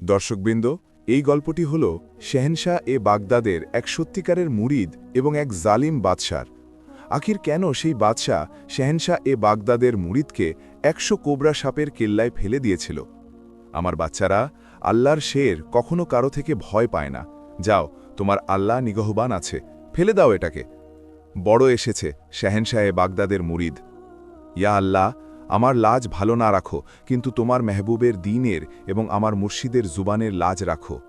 দর্শকবৃন্দ, এই গল্পটি হল শেহেনশাহ-এ-বাগদাদের এক সত্যিকারের মুরিদ এবং এক জালিম বাদশার। আখির কেন সেই বাদশাহ শেহেনশাহ-এ-বাগদাদের মুরিদকে ১০০ কোবরা সাপের কেল্লায় ফেলে দিয়েছিল? আমার বাচ্চারা, আল্লাহর শের কখনো কারো থেকে ভয় পায় না। যাও, তোমার আল্লাহ নিগহবান আছে, ফেলে দাও এটাকে। বড় এসেছে শেহেনশাহ-এ-বাগদাদের মুরিদ। ইয়া আল্লাহ, আমার লাজ ভালো না রাখো, কিন্তু তোমার মেহবুবের দ্বীনের এবং আমার মুর্শিদের জুবানের লাজ রাখো।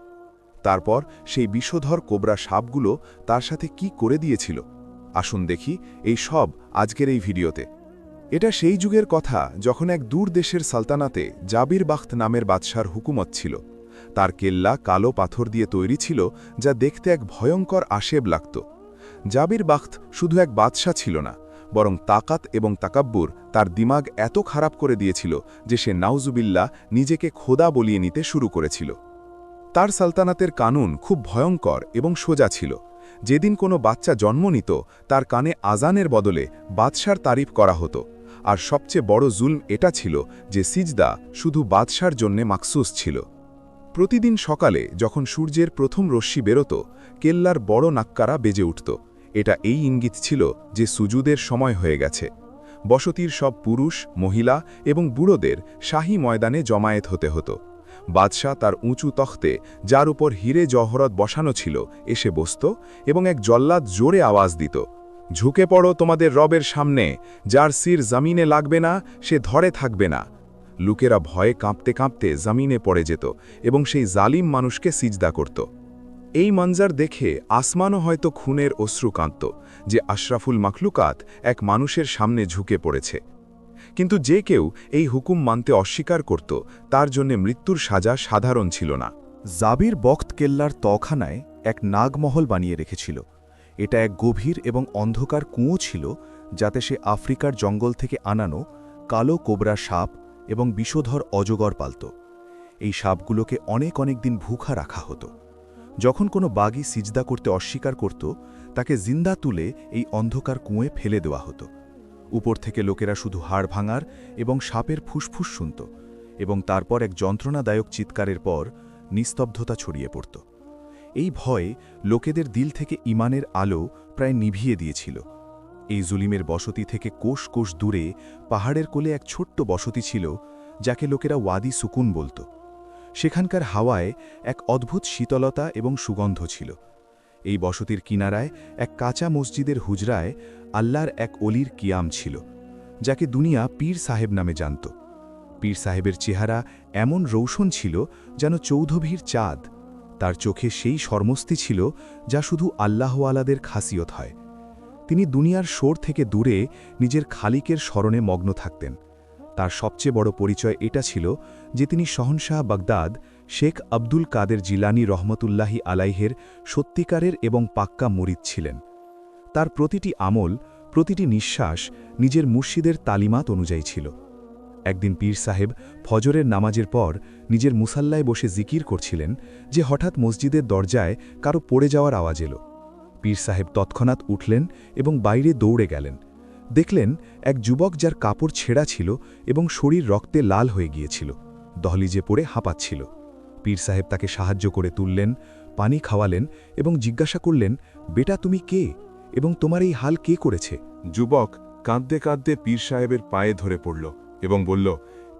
তারপর সেই বিষধর কোবরা সাপগুলো তার সাথে কি করে দিয়েছিল, আসুন দেখি এই সব আজকের এই ভিডিওতে। এটা সেই যুগের কথা যখন এক দূর দেশের সালতানাতে জাবির বাখত নামের বাদশার হুকুমত ছিল। তার কেল্লা কালো পাথর দিয়ে তৈরি ছিল, যা দেখতে এক ভয়ঙ্কর আশেব লাগত। জাবির বাখত শুধু এক বাদশা ছিল না, বরং তাকাত এবং তাকাব্বুর তার দিমাগ এত খারাপ করে দিয়েছিল যে সে নাউজুবিল্লাহ নিজেকে খোদা বলিয়ে নিতে শুরু করেছিল। তার সালতানাতের কানুন খুব ভয়ঙ্কর এবং সোজা ছিল। যেদিন কোনো বাচ্চা জন্ম নিত, তার কানে আজানের বদলে বাদশার তারিফ করা হতো। আর সবচেয়ে বড় জুলম এটা ছিল যে সিজদা শুধু বাদশার জন্যে মাকসুস ছিল। প্রতিদিন সকালে যখন সূর্যের প্রথম রশ্মি বেরোত, কেল্লার বড় নাক্কারা বেজে উঠত। এটা এই ইঙ্গিত ছিল যে সুজুদের সময় হয়ে গেছে। বসতির সব পুরুষ, মহিলা এবং বুড়োদের শাহী ময়দানে জমায়েত হতে হতো। বাদশাহ তার উঁচু তখ্তে, যার উপর হিরে জহরত বসানো ছিল, এসে বসত এবং এক জল্লাদ জোরে আওয়াজ দিত, ঝুঁকে পড়ো তোমাদের রবের সামনে, যার সির জমিনে লাগবে না সে ধরে থাকবে না। লোকেরা ভয়ে কাঁপতে কাঁপতে জমিনে পড়ে যেত এবং সেই জালিম মানুষকে সিজদা করত। এই মঞ্জার দেখে আসমানও হয়তো খুনের অশ্রু কাঁদত যে আশরাফুল মাখলুকাত এক মানুষের সামনে ঝুঁকে পড়েছে। কিন্তু যে কেউ এই হুকুম মানতে অস্বীকার করত, তার জন্য মৃত্যুর সাজা সাধারণ ছিল না। জাবির বখত কেল্লার তখানায় এক নাগমহল বানিয়ে রেখেছিল। এটা এক গভীর এবং অন্ধকার কুঁয়ো ছিল, যাতে সে আফ্রিকার জঙ্গল থেকে আনানো কালো কোবরা সাপ এবং বিষধর অজগর পালত। এই সাপগুলোকে অনেক দিন ভুখা রাখা হতো। যখন কোনো বাগী সিজদা করতে অস্বীকার করত, তাকে জিন্দা তুলে এই অন্ধকার কুঁয়ে ফেলে দেওয়া হতো। উপর থেকে লোকেরা শুধু হাড় ভাঙার এবং সাপের ফুসফুস শুনত, এবং তারপর এক যন্ত্রণাদায়ক চিৎকারের পর নিস্তব্ধতা ছড়িয়ে পড়ত। এই ভয় লোকেদের দিল থেকে ঈমানের আলো প্রায় নিভিয়ে দিয়েছিল। এই জুলিমের বসতি থেকে কোষ কোষ দূরে পাহাড়ের কোলে এক ছোট্ট বসতি ছিল, যাকে লোকেরা ওয়াদি সুকুন বলত। সেখানকার হাওয়ায় এক অদ্ভুত শীতলতা এবং সুগন্ধ ছিল। এই বসতির কিনারায় এক কাঁচা মসজিদের হুজরায় আল্লাহর এক অলির কিয়াম ছিল, যাকে দুনিয়া পীর সাহেব নামে জানত। পীর সাহেবের চেহারা এমন রৌশন ছিল যেন চৌধভীর চাঁদ। তার চোখে সেই সর্মস্তি ছিল যা শুধু আল্লাহওয়ালাদের খাসিয়ত হয়। তিনি দুনিয়ার শোর থেকে দূরে নিজের খালিকের স্মরণে মগ্ন থাকতেন। তার সবচেয়ে বড় পরিচয় এটা ছিল যে তিনি শহনশাহ বাগদাদ শেখ আব্দুল কাদের জিলানী রহমতুল্লাহি আলাইহের সত্যিকারের এবং পাক্কা মুরিদ ছিলেন। তার প্রতিটি আমল, প্রতিটি নিঃশ্বাস নিজের মুর্শিদের তালিমাত অনুযায়ী ছিল। একদিন পীর সাহেব ফজরের নামাজের পর নিজের মুসাল্লায় বসে জিকির করছিলেন যে হঠাৎ মসজিদের দরজায় কারো পড়ে যাওয়ার আওয়াজ এলো। পীর সাহেব তৎক্ষণাৎ উঠলেন এবং বাইরে দৌড়ে গেলেন। দেখলেন এক যুবক, যার কাপড় ছেঁড়া ছিল এবং শরীর রক্তে লাল হয়ে গিয়েছিল, দহলিজে পড়ে হাঁপাচ্ছিল। পীর সাহেব তাকে সাহায্য করে তুললেন, পানি খাওয়ালেন এবং জিজ্ঞাসা করলেন, বেটা তুমি কে এবং তোমার এই হাল কে করেছে? যুবক কাঁদতে কাঁদতে পীর সাহেবের পায়ে ধরে পড়ল এবং বলল,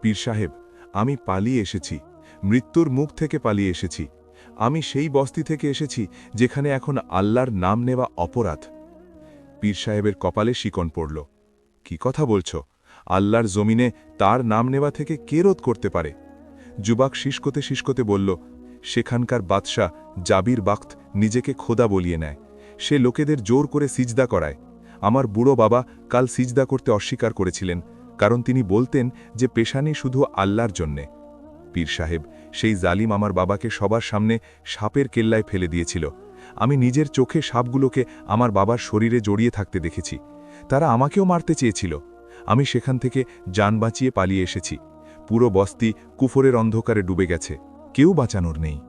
পীর সাহেব, আমি পালিয়ে এসেছি, মৃত্যুর মুখ থেকে পালিয়ে এসেছি। আমি সেই বস্তি থেকে এসেছি যেখানে এখন আল্লাহর নাম নেওয়া অপরাধ। পীর সাহেবের কপালে শিকন পড়ল। কি কথা বলছ? আল্লাহর জমিনে তার নাম নেওয়া থেকে কে রোধ করতে পারে? যুবক শিসকতে শিসকতে বলল, সেখানকার বাদশাহ জাবির বাখত নিজেকে খোদা বলিয়ে নেয়। সে লোকেদের জোর করে সিজদা করায়। আমার বুড়ো বাবা কাল সিজদা করতে অস্বীকার করেছিলেন, কারণ তিনি বলতেন যে পেশানি শুধু আল্লাহর জন্যে। পীর সাহেব, সেই জালিম আমার বাবাকে সবার সামনে সাপের কেল্লায় ফেলে দিয়েছিল। আমি নিজের চোখে সাপগুলোকে আমার বাবার শরীরে জড়িয়ে থাকতে দেখেছি। তারা আমাকেও মারতে চেয়েছিল। আমি সেখান থেকে জান বাঁচিয়ে পালিয়ে এসেছি। পুরো বস্তি কুফরের অন্ধকারে ডুবে গেছে, কেউ বাঁচানোর নেই।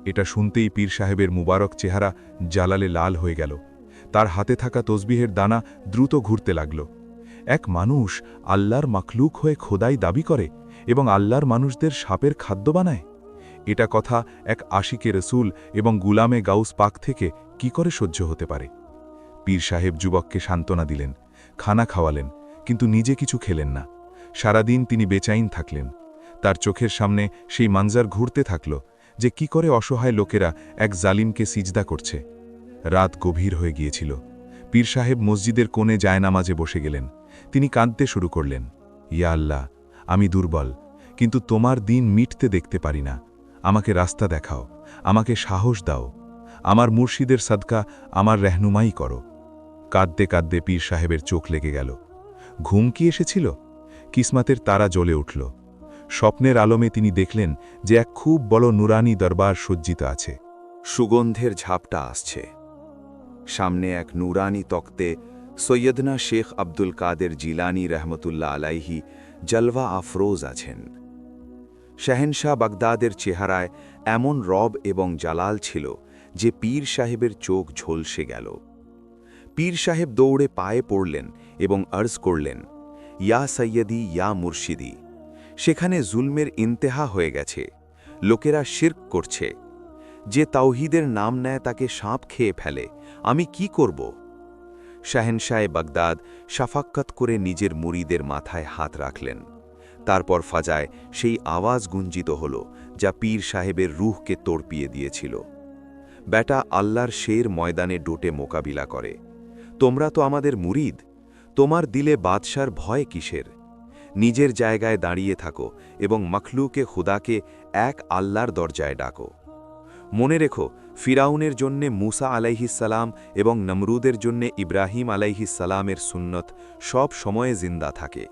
এটা শুনতেই পীর সাহেবের মুবারক চেহারা জালালে লাল হয়ে গেল। তার হাতে থাকা তসবিহের দানা দ্রুত ঘুরতে লাগল। এক মানুষ আল্লাহর মাখলুক হয়ে খোদাই দাবি করে এবং আল্লাহর মানুষদের সাপের খাদ্য বানায়। এটা কথা এক আশিকে রসুল এবং গুলামে গাউস পাক থেকে কি করে সহ্য হতে পারে? পীর সাহেব যুবককে সান্ত্বনা দিলেন, খানা খাওয়ালেন, কিন্তু নিজে কিছু খেলেন না। সারাদিন তিনি বেচাইন থাকলেন। তার চোখের সামনে সেই মানজার ঘুরতে থাকল যে কি করে অসহায় লোকেরা এক জালিমকে সিজদা করছে। রাত গভীর হয়ে গিয়েছিল। পীর সাহেব মসজিদের কোণে জায়নামাজে বসে গেলেন। তিনি কাঁদতে শুরু করলেন, ইয়া আল্লাহ, আমি দুর্বল, কিন্তু তোমার দিন মিটতে দেখতে পারি না। আমাকে রাস্তা দেখাও, আমাকে সাহস দাও, আমার মুর্শিদের সাদকা আমার রেহনুমাই করো। কাঁদতে কাঁদতে পীর সাহেবের চোখ লেগে গেল। ঘুম কি এসেছিল? কিসমাতের তারা জ্বলে উঠল। স্বপ্নের আলমে তিনি দেখলেন যে এক খুব বড় নুরানি দরবার সজ্জিত আছে। সুগন্ধের ঝাপটা আসছে। সামনে এক নুরানি তক্তে সৈয়দনা শেখ আব্দুল কাদের জিলানি রহমতুল্লাহ আলাইহি জলওয়া আফরোজ আছেন। শাহেনশাহ বাগদাদের চেহারায় এমন রব এবং জালাল ছিল যে পীর সাহেবের চোখ ঝলসে গেল। পীর সাহেব দৌড়ে পায়ে পড়লেন এবং আর্জ করলেন, ইয়া সৈয়দি, ইয়া মুর্শিদি। সেখানে জুলমের ইন্তেহা হয়ে গেছে। লোকেরা শিরক করছে। যে তাওহীদের নাম নেয় তাকে সাপ খেয়ে ফেলে। আমি কি করব? শাহেনশাহে বাগদাদ শাফাক্কাত করে নিজের মুরিদের মাথায় হাত রাখলেন। তারপর ফাজায় সেই আওয়াজ গুঞ্জিত হল যা পীর সাহেবের রুহকে তড়পিয়ে দিয়েছিল। বেটা, আল্লাহর শের ময়দানে ডোটে মোকাবিলা করে। তোমরা তো আমাদের মুরিদ, তোমার দিলে বাদশার ভয় কিসের? নিজের জায়গায় দাঁড়িয়ে থাকো এবং মখলুকে খুদাকে এক আল্লাহর দরজায় ডাকো। মনে রেখো, ফিরাউনের জন্যে মুসা আলাইহিসসালাম এবং নমরুদের জন্যে ইব্রাহিম আলাইহিসসালামের সুন্নত সব সময়ে জিন্দা থাকে।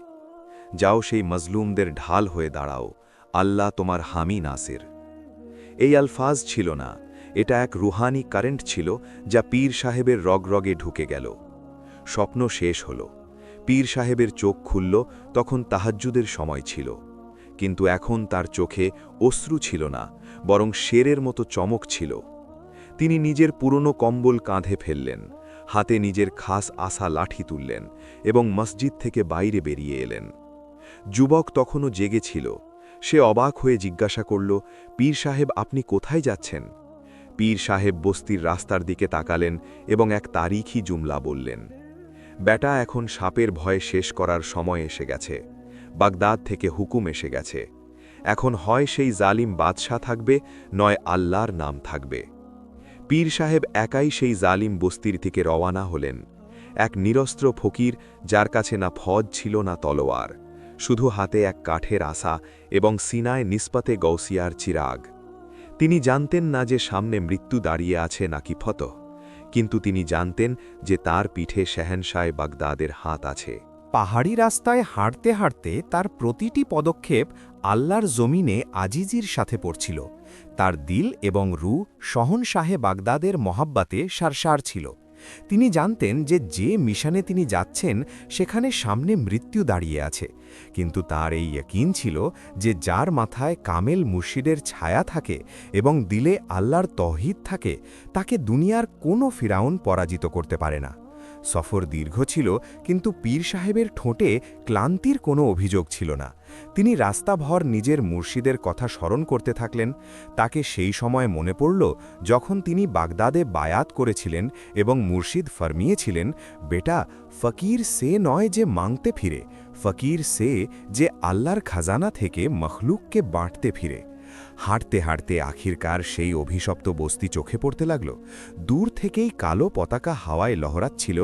যাও সেই মজলুমদের ঢাল হয়ে দাঁড়াও, আল্লাহ তোমার হামি নাসির। এই আলফাজ ছিল না, এটা এক রুহানি কারেন্ট ছিল যা পীর সাহেবের রগরগে ঢুকে গেল। স্বপ্ন শেষ হল। পীর সাহেবের চোখ খুলল, তখন তাহাজ্জুদের সময় ছিল। কিন্তু এখন তার চোখে অশ্রু ছিল না, বরং শেরের মতো চমক ছিল। তিনি নিজের পুরনো কম্বল কাঁধে ফেললেন, হাতে নিজের খাস আসা লাঠি তুললেন এবং মসজিদ থেকে বাইরে বেরিয়ে এলেন। যুবক তখনও জেগেছিল। সে অবাক হয়ে জিজ্ঞাসা করল, পীর সাহেব, আপনি কোথায় যাচ্ছেন? পীর সাহেব বস্তির রাস্তার দিকে তাকালেন এবং এক তারিখী জুমলা বললেন, বেটা, এখন সাপের ভয় শেষ করার সময় এসে গেছে। বাগদাদ থেকে হুকুম এসে গেছে। এখন হয় সেই জালিম বাদশাহ থাকবে, নয় আল্লাহর নাম থাকবে। পীর সাহেব একাই সেই জালিম বস্তির থেকে রওয়ানা হলেন। এক নিরস্ত্র ফকির, যার কাছে না ফজ ছিল না তলোয়ার, শুধু হাতে এক কাঠের আসা এবং সিনায় নিসপতে গৌসিয়ার চিরাগ। তিনি জানতেন না যে সামনে মৃত্যু দাঁড়িয়ে আছে নাকি ফতহ, কিন্তু তিনি জানতেন যে তার পিঠে শাহেনশাহ বাগদাদের হাত আছে। পাহাড়ি রাস্তায় হাঁটতে হাঁটতে তার প্রতিটি পদক্ষেপ আল্লাহর জমিনে আজিজির সাথে পড়ছিল। তার দিল এবং রূহ শহনশাহে বাগদাদের মহাব্বাতে সারসার ছিল। তিনি জানতেন যে মিশনে তিনি যাচ্ছেন সেখানে সামনে মৃত্যু দাঁড়িয়ে আছে, কিন্তু তার এই ইয়াকিন ছিল যে যার মাথায় কামেল মুর্শিদের ছায়া থাকে এবং দিলে আল্লাহর তৌহিদ থাকে, তাকে দুনিয়ার কোনো ফিরাউন পরাজিত করতে পারে না। সফর দীর্ঘ ছিল, কিন্তু পীর সাহেবের ঠোঁটে ক্লান্তির কোনো অভিযোগ ছিল না। তিনি রাস্তাভর নিজের মুর্শিদের কথা স্মরণ করতে থাকলেন। তাকে সেই সময় মনে পড়ল যখন তিনি বাগদাদে বায়াত করেছিলেন এবং মুর্শিদ ফরমিয়েছিলেন, বেটা, ফকির সে নয় যে মাংতে ফিরে, ফকির সে যে আল্লাহর খাজানা থেকে মখলুককে বাঁটতে ফিরে। হাঁটতে হাঁটতে আখিরকার সেই অভিশপ্ত বস্তি চোখে পড়তে লাগল। দূর থেকেই কালো পতাকা হাওয়ায় লহরাচ্ছিল,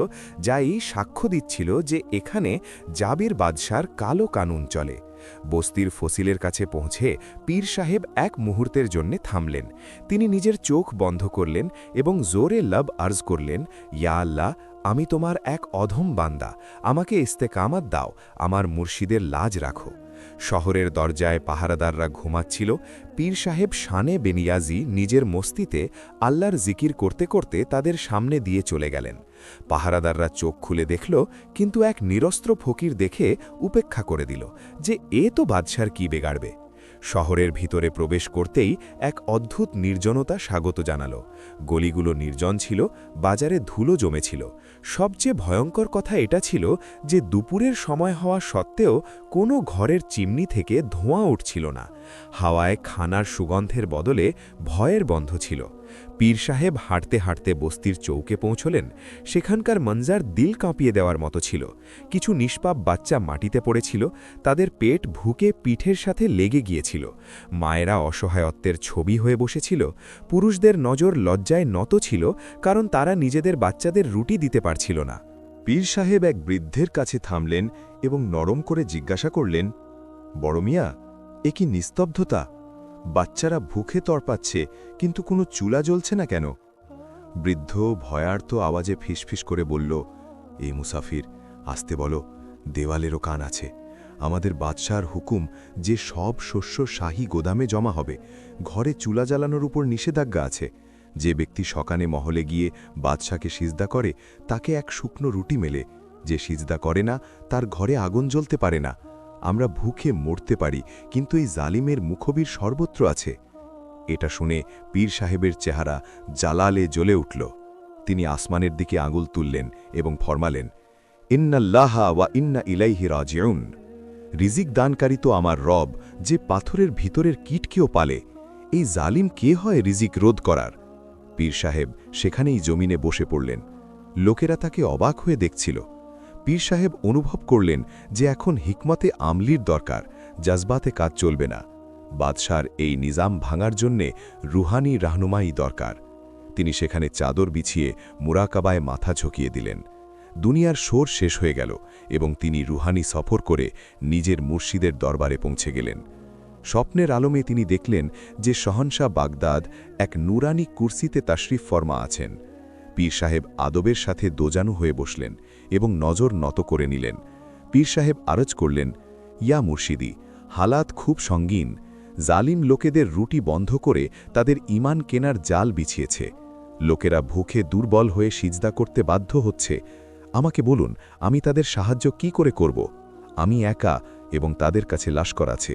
যা এই সাক্ষ্য দিচ্ছিল যে এখানে জাবির বাদশার কালো কানুন চলে। বস্তির ফসিলের কাছে পৌঁছে পীর সাহেব এক মুহূর্তের জন্যে থামলেন। তিনি নিজের চোখ বন্ধ করলেন এবং জোরে লব আর্জ করলেন, ইয়া আল্লাহ, আমি তোমার এক অধম বান্দা, আমাকে ইস্তেকামাত দাও, আমার মুর্শিদের লাজ রাখো। শহরের দরজায় পাহারাদাররা ঘুমাচ্ছিল। পীর সাহেব শানে বেনিয়াজি নিজের মস্তিতে আল্লাহর জিকির করতে করতে তাদের সামনে দিয়ে চলে গেলেন। পাহারাদাররা চোখ খুলে দেখল, কিন্তু এক নিরস্ত্র ফকির দেখে উপেক্ষা করে দিল যে এ তো বাদশার কি বেগাড়বে। শহরের ভিতরে প্রবেশ করতেই এক অদ্ভুত নির্জনতা স্বাগত জানালো। গলিগুলো নির্জন ছিল, বাজারে ধুলো জমেছিল। সবচেয়ে ভয়ঙ্কর কথা এটা ছিল যে দুপুরের সময় হওয়া সত্ত্বেও কোনো ঘরের চিমনি থেকে ধোঁয়া উঠছিল না। হাওয়ায় খানার সুগন্ধের বদলে ভয়ের গন্ধ ছিল। পীর সাহেব হাঁটতে হাঁটতে বস্তির চৌকে পৌঁছলেন। সেখানকার মঞ্জার দিল কাঁপিয়ে দেওয়ার মতো ছিল। কিছু নিষ্পাপ বাচ্চা মাটিতে পড়েছিল, তাদের পেট ভুকে পিঠের সাথে লেগে গিয়েছিল। মায়েরা অসহায়ত্বের ছবি হয়ে বসেছিল। পুরুষদের নজর লজ্জায় নত ছিল, কারণ তারা নিজেদের বাচ্চাদের রুটি দিতে পারছিল না। পীর সাহেব এক বৃদ্ধের কাছে থামলেন এবং নরম করে জিজ্ঞাসা করলেন, বড় মিয়া, এ কি নিস্তব্ধতা? বাচ্চারা ভুখে তড়পাচ্ছে, কিন্তু কোনো চুলা জ্বলছে না কেন? বৃদ্ধ ভয়ার্ত আওয়াজে ফিসফিস করে বলল, এই মুসাফির, আসতে বলো, দেওয়ালেরও কান আছে। আমাদের বাদশার হুকুম যে সব শস্য শাহী গোদামে জমা হবে। ঘরে চুলা জ্বালানোর উপর নিষেধাজ্ঞা আছে। যে ব্যক্তি সকানে মহলে গিয়ে বাদশাকে সিজদা করে তাকে এক শুকনো রুটি মেলে। যে সিজদা করে না তার ঘরে আগুন জ্বলতে পারে না। আমরা ভুখে মরতে পারি, কিন্তু এই জালিমের মুখবীর সর্বত্র আছে। এটা শুনে পীর সাহেবের চেহারা জালালে জ্বলে উঠল। তিনি আসমানের দিকে আঙুল তুললেন এবং ফরমালেন, ইন্নাল্লাহা ওয়া ইন্না ইলাইহি রাজিউন। রিজিক দানকারী তো আমার রব, যে পাথরের ভিতরের কীটকেও পালে। এই জালিম কে হয় রিজিক রোধ করার? পীর সাহেব সেখানেই জমিনে বসে পড়লেন। লোকেরা তাকে অবাক হয়ে দেখছিল। পীর সাহেব অনুভব করলেন যে এখন হিকমতে আমলির দরকার, জজবাতে কাজ চলবে না। বাদশার এই নিজাম ভাঙার জন্যে রুহানি রাহনুমাই দরকার। তিনি সেখানে চাদর বিছিয়ে মুরাকাবায় মাথা ঝুঁকিয়ে দিলেন। দুনিয়ার শোর শেষ হয়ে গেল এবং তিনি রুহানি সফর করে নিজের মুর্শিদের দরবারে পৌঁছে গেলেন। স্বপ্নের আলমে তিনি দেখলেন যে শহনশাহ বাগদাদ এক নুরানি কুরসিতে তাশরিফ ফরমা আছেন। পীর সাহেব আদবের সাথে দোজানু হয়ে বসলেন এবং নজর নত করে নিলেন। পীর সাহেব আরজ করলেন, ইয়া মুর্শিদি, হালাত খুব সঙ্গীন। জালিম লোকেদের রুটি বন্ধ করে তাদের ঈমান কেনার জাল বিছিয়েছে। লোকেরা ভুখে দুর্বল হয়ে সিজদা করতে বাধ্য হচ্ছে। আমাকে বলুন, আমি তাদের সাহায্য কি করে করব? আমি একা এবং তাদের কাছে লাস্কর আছে।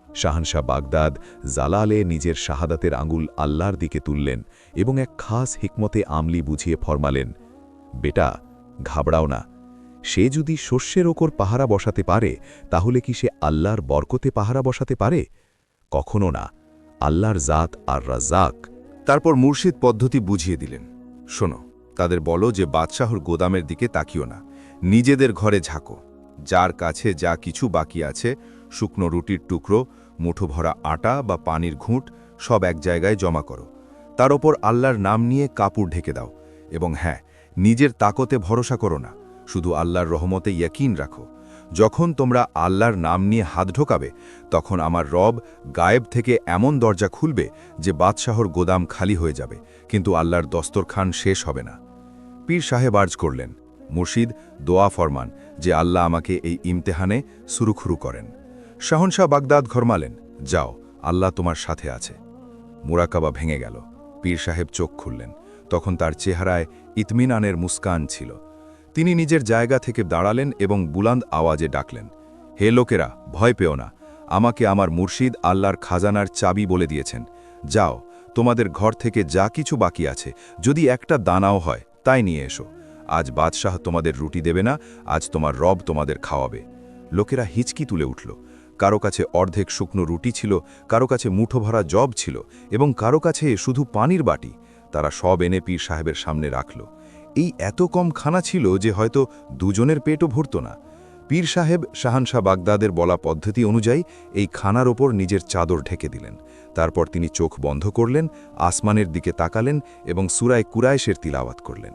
শাহানশাহ বাগদাদ জালালে নিজের শাহাদাতের আঙুল আল্লাহর দিকে তুললেন এবং এক খাস হিকমতে আমলি বুঝিয়ে ফরমালেন, বেটা, ঘাবড়াও না। সে যদি শস্যের ওপর পাহারা বসাতে পারে, তাহলে কি সে আল্লাহর বরকতে পাহারা বসাতে পারে? কখনো না। আল্লাহর জাত আর রাজ্জাক। তারপর মুর্শিদ পদ্ধতি বুঝিয়ে দিলেন, শোনো, তাদের বলো যে বাদশাহর গোদামের দিকে তাকিও না, নিজেদের ঘরে ঝাঁকো। যার কাছে যা কিছু বাকি আছে, শুকনো রুটির টুকরো, মুঠো ভরা আটা বা পানির ঘুঁট, সব এক জায়গায় জমা করো। তার ওপর আল্লাহর নাম নিয়ে কাপড় ঢেকে দাও। এবং হ্যাঁ, নিজের তাকতে ভরসা করো না, শুধু আল্লাহর রহমতে ইয়াকিন রাখো। যখন তোমরা আল্লাহর নাম নিয়ে হাত ঢোকাবে, তখন আমার রব গায়েব থেকে এমন দরজা খুলবে যে বাদশাহর গোদাম খালি হয়ে যাবে, কিন্তু আল্লাহর দস্তরখান শেষ হবে না। পীর সাহেব আর্জ করলেন, মুর্শিদ, দোয়া ফরমান যে আল্লাহ আমাকে এই ইমতেহানে সুরুখুরু করেন। শাহনশাহ বাগদাদ ঘরমালেন, যাও, আল্লাহ তোমার সাথে আছে। মুরাকাবা ভেঙে গেল। পীর সাহেব চোখ খুললেন। তখন তার চেহারায় ইতমিনানের মুস্কান ছিল। তিনি নিজের জায়গা থেকে দাঁড়ালেন এবং বুলান্দ আওয়াজে ডাকলেন, হে লোকেরা, ভয় পেও না। আমাকে আমার মুর্শিদ আল্লাহর খাজানার চাবি বলে দিয়েছেন। যাও, তোমাদের ঘর থেকে যা কিছু বাকি আছে, যদি একটা দানাও হয়, তাই নিয়ে এসো। আজ বাদশাহ তোমাদের রুটি দেবে না, আজ তোমার রব তোমাদের খাওয়াবে। লোকেরা হিচকি তুলে উঠল। কারো কাছে অর্ধেক শুকনো রুটি ছিল, কারো কাছে মুঠো ভরা জব ছিল এবং কারো কাছে শুধু পানির বাটি। তারা সব এনে পীর সাহেবের সামনে রাখল। এই এত কম খানা ছিল যে হয়তো দুজনের পেটও ভরত না। পীর সাহেব শাহানশাহ বাগদাদের বলা পদ্ধতি অনুযায়ী এই খানার ওপর নিজের চাদর ঢেকে দিলেন। তারপর তিনি চোখ বন্ধ করলেন, আসমানের দিকে তাকালেন এবং সূরায়ে কুরাইশের তিলাওয়াত করলেন।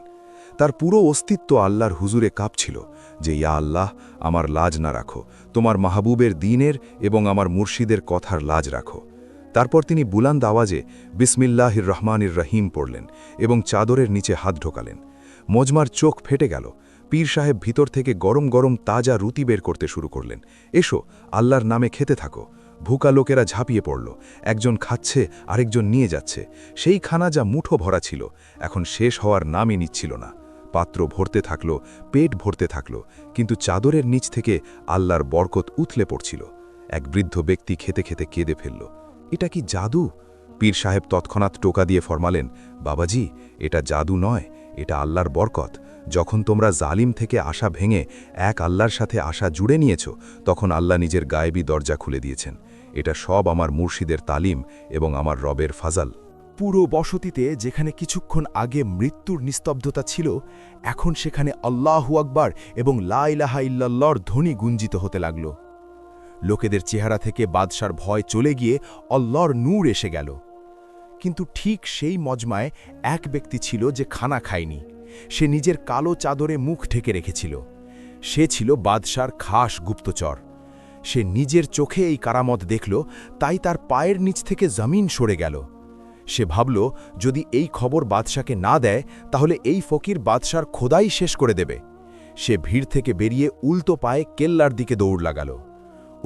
তার পুরো অস্তিত্ব আল্লাহর হুজুরে কাঁপছিল যে, ইয়া আল্লাহ, আমার লাজ না রাখো, তোমার মাহবুবের দ্বীনের এবং আমার মুর্শিদের কথার লাজ রাখো। তারপর তিনি বুলান্দ আওয়াজে বিসমিল্লাহির রহমানির রহিম পড়লেন এবং চাদরের নিচে হাত ঢোকালেন। মজমার চোখ ফেটে গেল। পীর সাহেব ভিতর থেকে গরম গরম তাজা রুটি বের করতে শুরু করলেন। এসো, আল্লাহর নামে খেতে থাকো। ভুকা লোকেরা ঝাঁপিয়ে পড়ল। একজন খাচ্ছে, আরেকজন নিয়ে যাচ্ছে। সেই খানা যা মুঠো ভরা ছিল, এখন শেষ হওয়ার নামই নিচ্ছিল না। পাত্র ভরতে থাকল, পেট ভরতে থাকল, কিন্তু চাদরের নিচ থেকে আল্লাহর বরকত উথলে পড়ছিল। এক বৃদ্ধ ব্যক্তি খেতে খেতে কেঁদে ফেলল। এটা কি জাদু? পীর সাহেব তৎক্ষণাৎ টোকা দিয়ে ফরমালেন, বাবাজি, এটা জাদু নয়, এটা আল্লাহর বরকত। যখন তোমরা জালিম থেকে আশা ভেঙে এক আল্লাহর সাথে আশা জুড়ে নিয়েছ, তখন আল্লাহ নিজের গায়েবী দরজা খুলে দিয়েছেন। এটা সব আমার মুর্শিদের তালিম এবং আমার রবের ফাজাল। পুরো বসতিতে যেখানে কিছুক্ষণ আগে মৃত্যুর নিস্তব্ধতা ছিল, এখন সেখানে আল্লাহু আকবার এবং লা ইলাহা ইল্লাল্লাহর ধ্বনি গুঞ্জিত হতে লাগল। লোকেদের চেহারা থেকে বাদশার ভয় চলে গিয়ে আল্লাহর নূর এসে গেল। কিন্তু ঠিক সেই মজমায় এক ব্যক্তি ছিল যে খানা খায়নি। সে নিজের কালো চাদরে মুখ ঢেকে রেখেছিল। সে ছিল বাদশার খাস গুপ্তচর। সে নিজের চোখে এই কারামত দেখল, তাই তার পায়ের নিচ থেকে জমিন সরে গেল। সে ভাবল, যদি এই খবর বাদশাকে না দেয় তাহলে এই ফকির বাদশার খোদাই শেষ করে দেবে। সে ভিড় থেকে বেরিয়ে উল্টো পায়ে কেল্লার দিকে দৌড় লাগাল।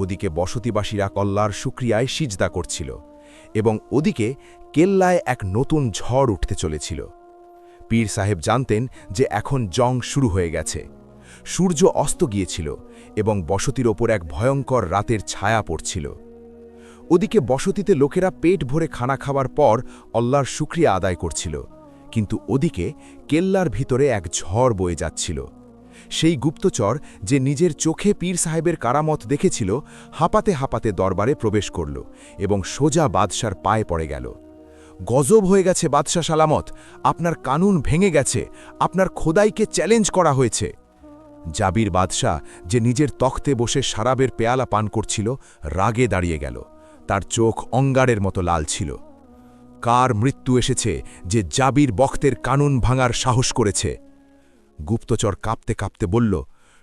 ওদিকে বসতিবাসীরা আল্লাহর শুকরিয়ায় সিজদা করছিল এবং ওদিকে কেল্লায় এক নতুন ঝড় উঠতে চলেছিল। পীর সাহেব জানতেন যে এখন জং শুরু হয়ে গেছে। সূর্য অস্ত গিয়েছিল এবং বসতির ওপর এক ভয়ঙ্কর রাতের ছায়া পড়ছিল। ওদিকে বসতিতে লোকেরা পেট ভরে খানা খাওয়ার পর আল্লাহর শুকরিয়া আদায় করছিল, কিন্তু ওদিকে কেল্লার ভিতরে এক ঝড় বয়ে যাচ্ছিল। সেই গুপ্তচর যে নিজের চোখে পীর সাহেবের কারামত দেখেছিল, হাঁপাতে হাঁপাতে দরবারে প্রবেশ করল এবং সোজা বাদশার পায়ে পড়ে গেল। গজব হয়ে গেছে বাদশা সালামত, আপনার কানুন ভেঙে গেছে, আপনার খোদাইকে চ্যালেঞ্জ করা হয়েছে। জাবির বাদশাহ যে নিজের তখ্তে বসে শরাবের পেয়ালা পান করছিল, রাগে দাঁড়িয়ে গেল। তার চোখ অঙ্গারের মতো লাল ছিল। কার মৃত্যু এসেছে যে জাবির বক্তের কানুন ভাঙার সাহস করেছে? গুপ্তচর কাঁপতে কাঁপতে বলল,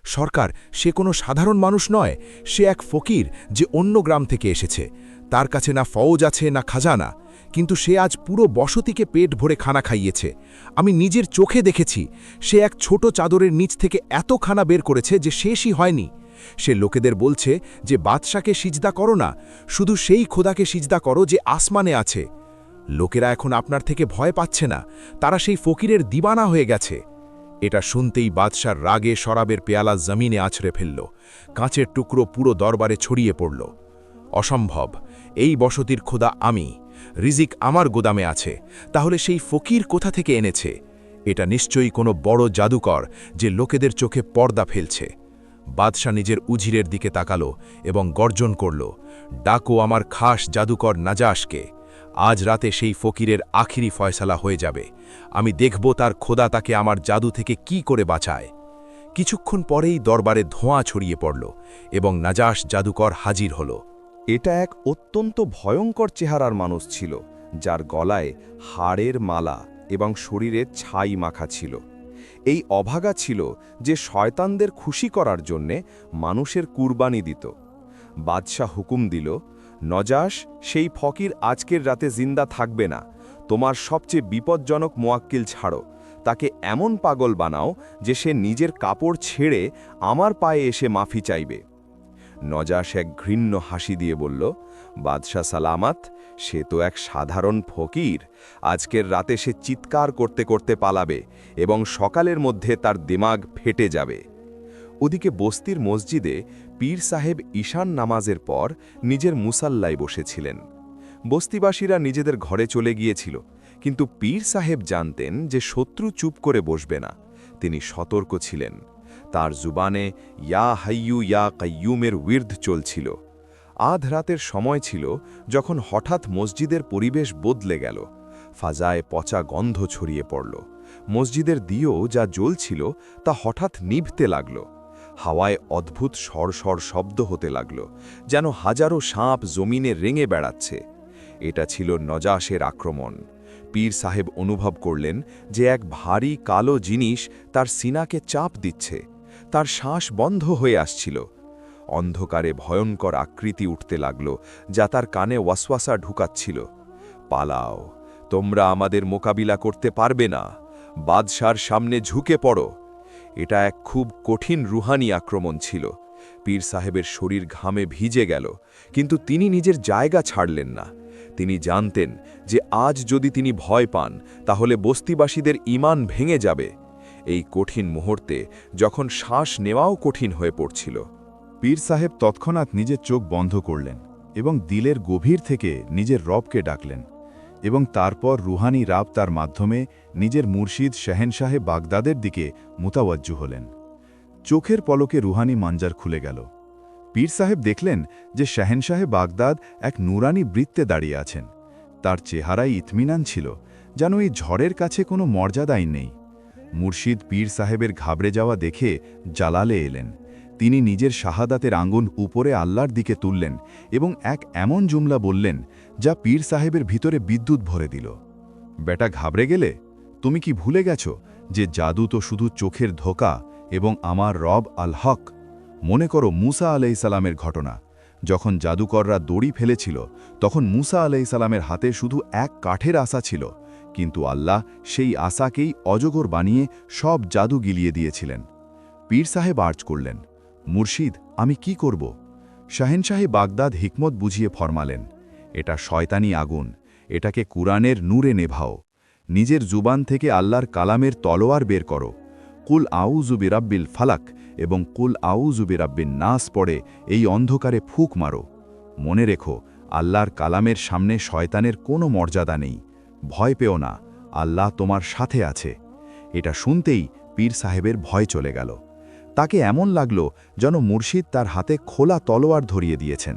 সরকার, সে কোনো সাধারণ মানুষ নয়, সে এক ফকির যে অন্য গ্রাম থেকে এসেছে। তার কাছে না ফৌজ আছে না খাজানা, কিন্তু সে আজ পুরো বসতিকে পেট ভরে খানা খাইয়েছে। আমি নিজের চোখে দেখেছি, সে এক ছোট চাদরের নিচ থেকে এত খানা বের করেছে যে শেষই হয়নি। সে লোকেদের বলছে যে বাদশাকে সিজদা করো না, শুধু সেই খোদাকে সিজদা করো যে আসমানে আছে। লোকেরা এখন আপনার থেকে ভয় পাচ্ছে না, তারা সেই ফকিরের দিবানা হয়ে গেছে। এটা শুনতেই বাদশার রাগে শরাবের পেয়ালা জমিনে আছড়ে ফেলল। কাঁচের টুকরো পুরো দরবারে ছড়িয়ে পড়ল। অসম্ভব, এই বসতির খোদা আমি, রিজিক আমার গোদামে আছে, তাহলে সেই ফকির কোথা থেকে এনেছে? এটা নিশ্চয়ই কোনো বড় জাদুকর যে লোকেদের চোখে পর্দা ফেলছে। বাদশা নিজের উজিরের দিকে তাকালো এবং গর্জন করল, ডাকো আমার খাস জাদুকর নাজাশকে। আজ রাতে সেই ফকিরের আখিরি ফয়সালা হয়ে যাবে। আমি দেখব তার খোদা তাকে আমার জাদু থেকে কি করে বাঁচায়। কিছুক্ষণ পরেই দরবারে ধোঁয়া ছড়িয়ে পড়ল এবং নাজাশ জাদুকর হাজির হল। এটা এক অত্যন্ত ভয়ঙ্কর চেহারার মানুষ ছিল, যার গলায় হাড়ের মালা এবং শরীরে ছাই মাখা ছিল। এই অভাগা ছিল যে শয়তানদের খুশি করার জন্যে মানুষের কুরবানি দিত। বাদশাহ হুকুম দিল, নজাশ, সেই ফকির আজকের রাতে জিন্দা থাকবে না। তোমার সবচেয়ে বিপজ্জনক মোয়াক্কিল ছাড়ো, তাকে এমন পাগল বানাও যে সে নিজের কাপড় ছেড়ে আমার পায়ে এসে মাফি চাইবে। নজাশ এক ঘৃণ্য হাসি দিয়ে বলল, বাদশাহ সালামাত, সে তো এক সাধারণ ফকির। আজকের রাতে সে চিৎকার করতে করতে পালাবে এবং সকালের মধ্যে তার দিমাগ ফেটে যাবে। ওদিকে বস্তির মসজিদে পীর সাহেব ঈশান নামাজের পর নিজের মুসাল্লায় বসেছিলেন। বস্তিবাসীরা নিজেদের ঘরে চলে গিয়েছিল, কিন্তু পীর সাহেব জানতেন যে শত্রু চুপ করে বসবে না। তিনি সতর্ক ছিলেন। তার জুবানে ইয়া হাইয়ু ইয়া কাইয়ুমের উইর্দ চলছিল। আধ রাতের সময় ছিল যখন হঠাৎ মসজিদের পরিবেশ বদলে গেল। ফাজায় পচা গন্ধ ছড়িয়ে পড়ল। মসজিদের দিও যা জ্বলছিল তা হঠাৎ নিভতে লাগল। হাওয়ায় অদ্ভুত সরসর শব্দ হতে লাগল, যেন হাজারো সাপ জমিনে রেঙে বেড়াচ্ছে। এটা ছিল নজাশের আক্রমণ। পীর সাহেব অনুভব করলেন যে এক ভারী কালো জিনিস তার সিনাকে চাপ দিচ্ছে। তার শ্বাস বন্ধ হয়ে আসছিল। অন্ধকারে ভয়ঙ্কর আকৃতি উঠতে লাগল, যা তার কানে ওয়াসওয়াসা ঢুকাচ্ছিল। পালাও, তোমরা আমাদের মোকাবিলা করতে পারবে না। বাদশার সামনে ঝুঁকে পড়ো। এটা এক খুব কঠিন রুহানি আক্রমণ ছিল। পীর সাহেবের শরীর ঘামে ভিজে গেল, কিন্তু তিনি নিজের জায়গা ছাড়লেন না। তিনি জানতেন যে আজ যদি তিনি ভয় পান তাহলে বস্তিবাসীদের ঈমান ভেঙে যাবে। এই কঠিন মুহূর্তে যখন শ্বাস নেওয়াও কঠিন হয়ে পড়ছিল, পীর সাহেব তৎক্ষণাৎ নিজের চোখ বন্ধ করলেন এবং দিলের গভীর থেকে নিজের রবকে ডাকলেন এবং তারপর রুহানি রাবতার মাধ্যমে নিজের মুর্শিদ শেহেনশাহে বাগদাদের দিকে মুতাওয়াজ্জু হলেন। চোখের পলকে রুহানি মাঞ্জার খুলে গেল। পীর সাহেব দেখলেন যে শেহেনশাহে বাগদাদ এক নুরানি বৃত্তে দাঁড়িয়ে আছেন। তার চেহারায় ইতমিনান ছিল, যেন এই ঝড়ের কাছে কোনো মর্যাদাই নেই। মুর্শিদ পীর সাহেবের ঘাবড়ে যাওয়া দেখে জালালে এলেন। তিনি নিজের শাহাদাতের আঙ্গুল উপরে আল্লাহর দিকে তুললেন এবং এক এমন জুমলা বললেন যা পীর সাহেবের ভিতরে বিদ্যুৎ ভরে দিল। বেটা, ঘাবড়ে গেলে? তুমি কি ভুলে গেছ যে জাদু তো শুধু চোখের ধোঁকা এবং আমার রব আল হক? মনে করো মুসা আলাইসালামের ঘটনা। যখন জাদুকররা দড়ি ফেলেছিল তখন মুসা আলাইসালামের হাতে শুধু এক কাঠের আশা ছিল, কিন্তু আল্লাহ সেই আশাকেই অজগর বানিয়ে সব জাদু গিলিয়ে দিয়েছিলেন। পীর সাহেব আর্জ করলেন, মুর্শিদ, আমি কি করব? শাহেনশাহে বাগদাদ হিকমত বুঝিয়ে ফরমালেন, এটা শয়তানি আগুন, এটাকে কুরআনের নূরে নেভাও। নিজের জুবান থেকে আল্লাহর কালামের তলোয়ার বের করো। কুল আউযু বিরাব্বিল ফালাক এবং কুল আউযু বিরাব্বিন নাস পড়ে এই অন্ধকারে ফুঁক মারো। মনে রেখো, আল্লাহর কালামের সামনে শয়তানের কোনো মর্যাদা নেই। ভয় পেও না, আল্লাহ তোমার সাথে আছে। এটা শুনতেই পীর সাহেবের ভয় চলে গেল। তাকে এমন লাগল যেন মুর্শিদ তার হাতে খোলা তলোয়ার ধরিয়ে দিয়েছেন।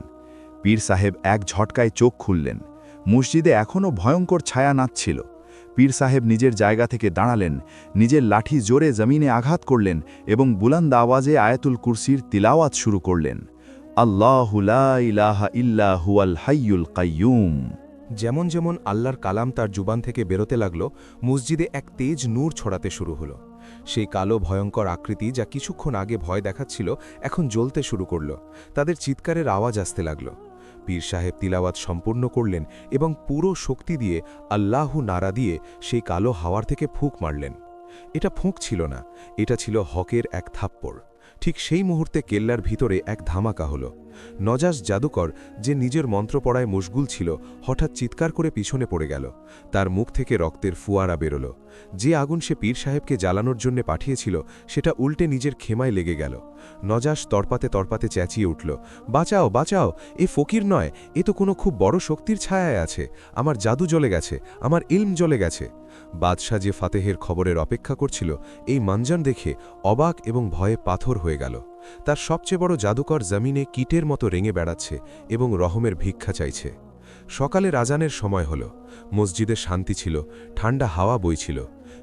পীর সাহেব এক ঝটকায় চোখ খুললেন। মসজিদে এখনও ভয়ঙ্কর ছায়া নাচছিল। পীর সাহেব নিজের জায়গা থেকে দাঁড়ালেন, নিজের লাঠি জোরে জমিনে আঘাত করলেন এবং বুলন্দ আওয়াজে আয়াতুল কুরসির তিলাওয়াত শুরু করলেন। আল্লাহু লা ইলাহা ইল্লা হুয়াল হাইয়ুল কাইয়ুম। যেমন যেমন আল্লাহর কালাম তার জুবান থেকে বেরোতে লাগল, মসজিদে এক তেজ নূর ছড়াতে শুরু হলো। সেই কালো ভয়ঙ্কর আকৃতি যা কিছুক্ষণ আগে ভয় দেখাচ্ছিল এখন জ্বলতে শুরু করল। তাদের চিৎকারের আওয়াজ আসতে লাগল। পীর সাহেব তিলাওয়াত সম্পূর্ণ করলেন এবং পুরো শক্তি দিয়ে আল্লাহু নারা দিয়ে সেই কালো হাওয়ার থেকে ফুঁক মারলেন। এটা ফুঁক ছিল না, এটা ছিল হকের এক থাপ্পড়। ঠিক সেই মুহূর্তে কেল্লার ভিতরে এক ধামাকা হলো। নজাস জাদুকর, যে নিজের মন্ত্রপড়ায় মশগুল ছিল, হঠাৎ চিৎকার করে পিছনে পড়ে গেল। তার মুখ থেকে রক্তের ফুয়ারা বেরোল। যে আগুন সে পীর সাহেবকে জ্বালানোর জন্য পাঠিয়েছিল সেটা উল্টে নিজের খেমায় লেগে গেল। নজাস তরপাতে তরপাতে চেঁচিয়ে উঠল, বাঁচাও, বাঁচাও, এ ফকির নয়, এ তো কোনো খুব বড় শক্তির ছায়ায় আছে। আমার জাদু জ্বলে গেছে, আমার ইলম জ্বলে গেছে। বাদশাহ যে ফাতেহের খবরের অপেক্ষা করছিল, এই মানজান দেখে অবাক এবং ভয়ে পাথর হয়ে গেল। তার সবচেয়ে বড় জাদুকর জমিনে কীটের মতো রেঙে বেড়াচ্ছে এবং রহমের ভিক্ষা চাইছে। সকালে আজানের সময় হল। মসজিদে শান্তি ছিল, ঠান্ডা হাওয়া বইছিল।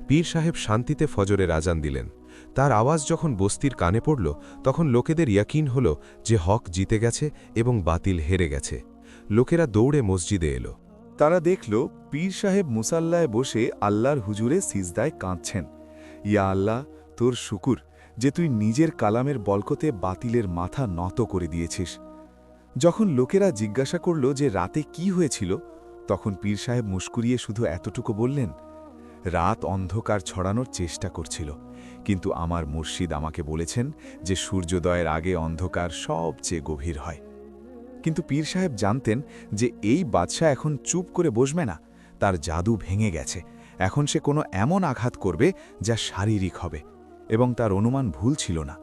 পীর সাহেব শান্তিতে ফজরের আজান দিলেন। তার আওয়াজ যখন বস্তির কানে পড়ল, তখন লোকেদের ইয়াকিন হল যে হক জিতে গেছে এবং বাতিল হেরে গেছে। লোকেরা দৌড়ে মসজিদে এলো। তারা দেখল পীর সাহেব মুসাল্লায় বসে আল্লাহর হুজুরে সিজদায় কাঁদছেন। ইয়া আল্লাহ, তোর শুকুর যে তুই নিজের কালামের বলকতে বাতিলের মাথা নত করে দিয়েছিস। যখন লোকেরা জিজ্ঞাসা করল যে রাতে কি হয়েছিল, তখন পীর সাহেব মুস্কুরিয়ে শুধু এতটুকু বললেন, রাত অন্ধকার ছড়ানোর চেষ্টা করছিল, কিন্তু আমার মুর্শিদ আমাকে বলেছেন যে সূর্যোদয়ের আগে অন্ধকার সবচেয়ে গভীর হয়। কিন্তু পীর সাহেব জানতেন যে এই বাদশাহ এখন চুপ করে বসবে না। তার জাদু ভেঙে গেছে। এখন সে কোনো এমন আঘাত করবে যা শারীরিক হবে, এবং তার অনুমান ভুল ছিল না।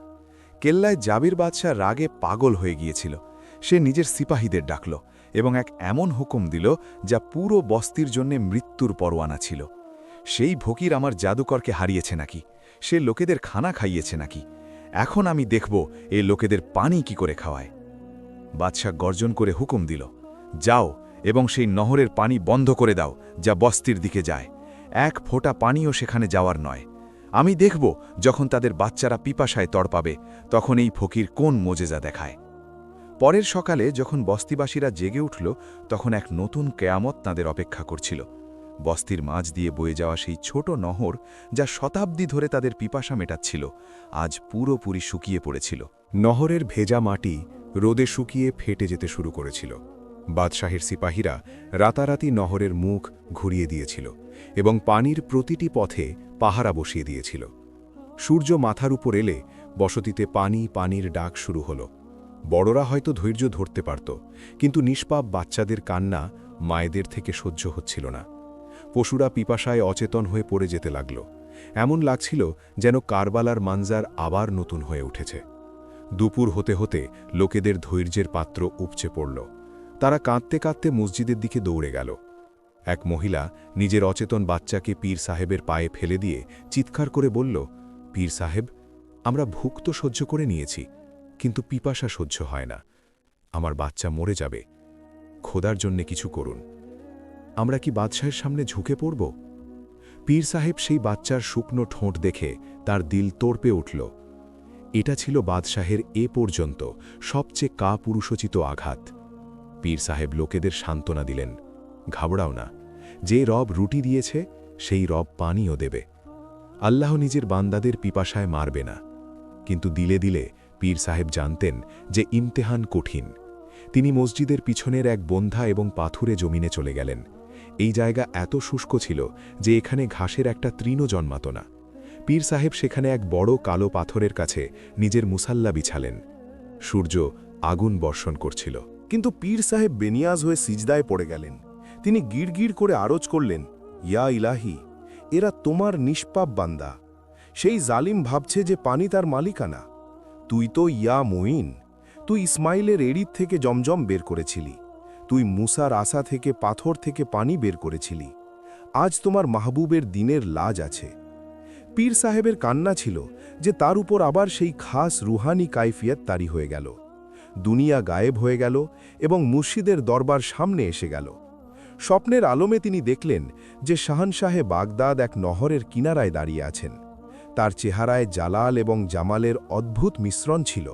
কেল্লায় জাবির বাদশাহ রাগে পাগল হয়ে গিয়েছিল। সে নিজের সিপাহীদের ডাকল এবং এক এমন হুকুম দিল যা পুরো বস্তির জন্যে মৃত্যুর পরোয়ানা ছিল। সেই ফকির আমার জাদুকরকে হারিয়েছে নাকি? সে লোকেদের খানা খাইয়েছে নাকি? এখন আমি দেখব এই লোকেদের পানি কি করে খাওয়ায়। বাদশাহ গর্জন করে হুকুম দিল, যাও এবং সেই নহরের পানি বন্ধ করে দাও যা বস্তির দিকে যায়। এক ফোঁটা পানিও সেখানে যাওয়ার নয়। আমি দেখব যখন তাদের বাচ্চারা পিপাসায় তড়পাবে, তখন এই ফকির কোন মোজেজা দেখায়। পরের সকালে যখন বস্তিবাসীরা জেগে উঠল, তখন এক নতুন কেয়ামত তাদের অপেক্ষা করছিল। বস্তির মাঝ দিয়ে বয়ে যাওয়া সেই ছোট নহর, যা শতাব্দী ধরে তাদের পিপাসা মেটাচ্ছিল, আজ পুরোপুরি শুকিয়ে পড়েছিল। নহরের ভেজা মাটি রোদে শুকিয়ে ফেটে যেতে শুরু করেছিল। বাদশাহের সিপাহীরা রাতারাতি নহরের মুখ ঘুরিয়ে দিয়েছিল এবং পানির প্রতিটি পথে পাহারা বসিয়ে দিয়েছিল। সূর্য মাথার উপর এলে বসতিতে পানির ডাক শুরু হলো। বড়রা হয়তো ধৈর্য ধরতে পারত, কিন্তু নিষ্পাপ বাচ্চাদের কান্না মায়েদের থেকে সহ্য হচ্ছিল না। পশুরা পিপাসায় অচেতন হয়ে পড়ে যেতে লাগল। এমন লাগছিল যেন কারবালার মানজার আবার নতুন হয়ে উঠেছে। দুপুর হতে হতে লোকেদের ধৈর্যের পাত্র উপচে পড়ল। তারা কাঁদতে কাঁদতে মসজিদের দিকে দৌড়ে গেল। এক মহিলা নিজের অচেতন বাচ্চাকে পীর সাহেবের পায়ে ফেলে দিয়ে চিৎকার করে বলল, পীর সাহেব, আমরা ভুক তো সহ্য করে নিয়েছি, কিন্তু পিপাসা সহ্য হয় না। আমার বাচ্চা মরে যাবে, খোদার জন্যে কিছু করুন। আমরা কি বাদশাহের সামনে ঝুঁকে পড়ব? পীর সাহেব সেই বাচ্চার শুকনো ঠোঁট দেখে তার দিল তোড়পে উঠল। এটা ছিল বাদশাহের এ পর্যন্ত সবচেয়ে কাপুরুষোচিত আঘাত। পীর সাহেব লোকেদের সান্ত্বনা দিলেন, ঘাবড়াও না, যে রব রুটি দিয়েছে সেই রব পানিও দেবে। আল্লাহ নিজের বান্দাদের পিপাসায় মারবে না। কিন্তু দিলে দিলে পীর সাহেব জানতেন যে ইমতেহান কঠিন। তিনি মসজিদের পিছনের এক বন্ধা এবং পাথুরে জমিনে চলে গেলেন। এই জায়গা এত শুষ্ক ছিল যে এখানে ঘাসের একটা তৃণও জন্মাত না। পীর সাহেব সেখানে এক বড় কালো পাথরের কাছে নিজের মুসাল্লা বিছালেন। সূর্য আগুন বর্ষণ করছিল। কিন্তু পীর সাহেব বেনিয়াজ হয়ে সিজদায় পড়ে গেলেন। তিনি গিড়গিড় করে আরজ করলেন, ইয়া ইলাহি, এরা তোমার নিষ্পাপ বান্দা। সেই জালিম ভাবছে যে পানি তার মালিকানা। তুই তো ইয়া মুইন, তুই ইসমাইলের এড়ির থেকে জমজম বের করেছিলি। তুই মুসার আসা থেকে পাথর থেকে পানি বের করেছিলি। আজ তোমার মাহবুবের দিনের লাজ আছে। পীর সাহেবের কান্না ছিল যে তার উপর আবার সেই খাস রুহানি কাইফিয়ত তারি হয়ে গেল। দুনিয়া গায়েব হয়ে গেল এবং মুর্শিদের দরবার সামনে এসে গেল। স্বপ্নের আলমে তিনি দেখলেন যে শাহনশাহে বাগদাদ এক নহরের কিনারায় দাঁড়িয়ে আছেন। তার চেহারায় জালাল এবং জামালের অদ্ভুত মিশ্রণ ছিল।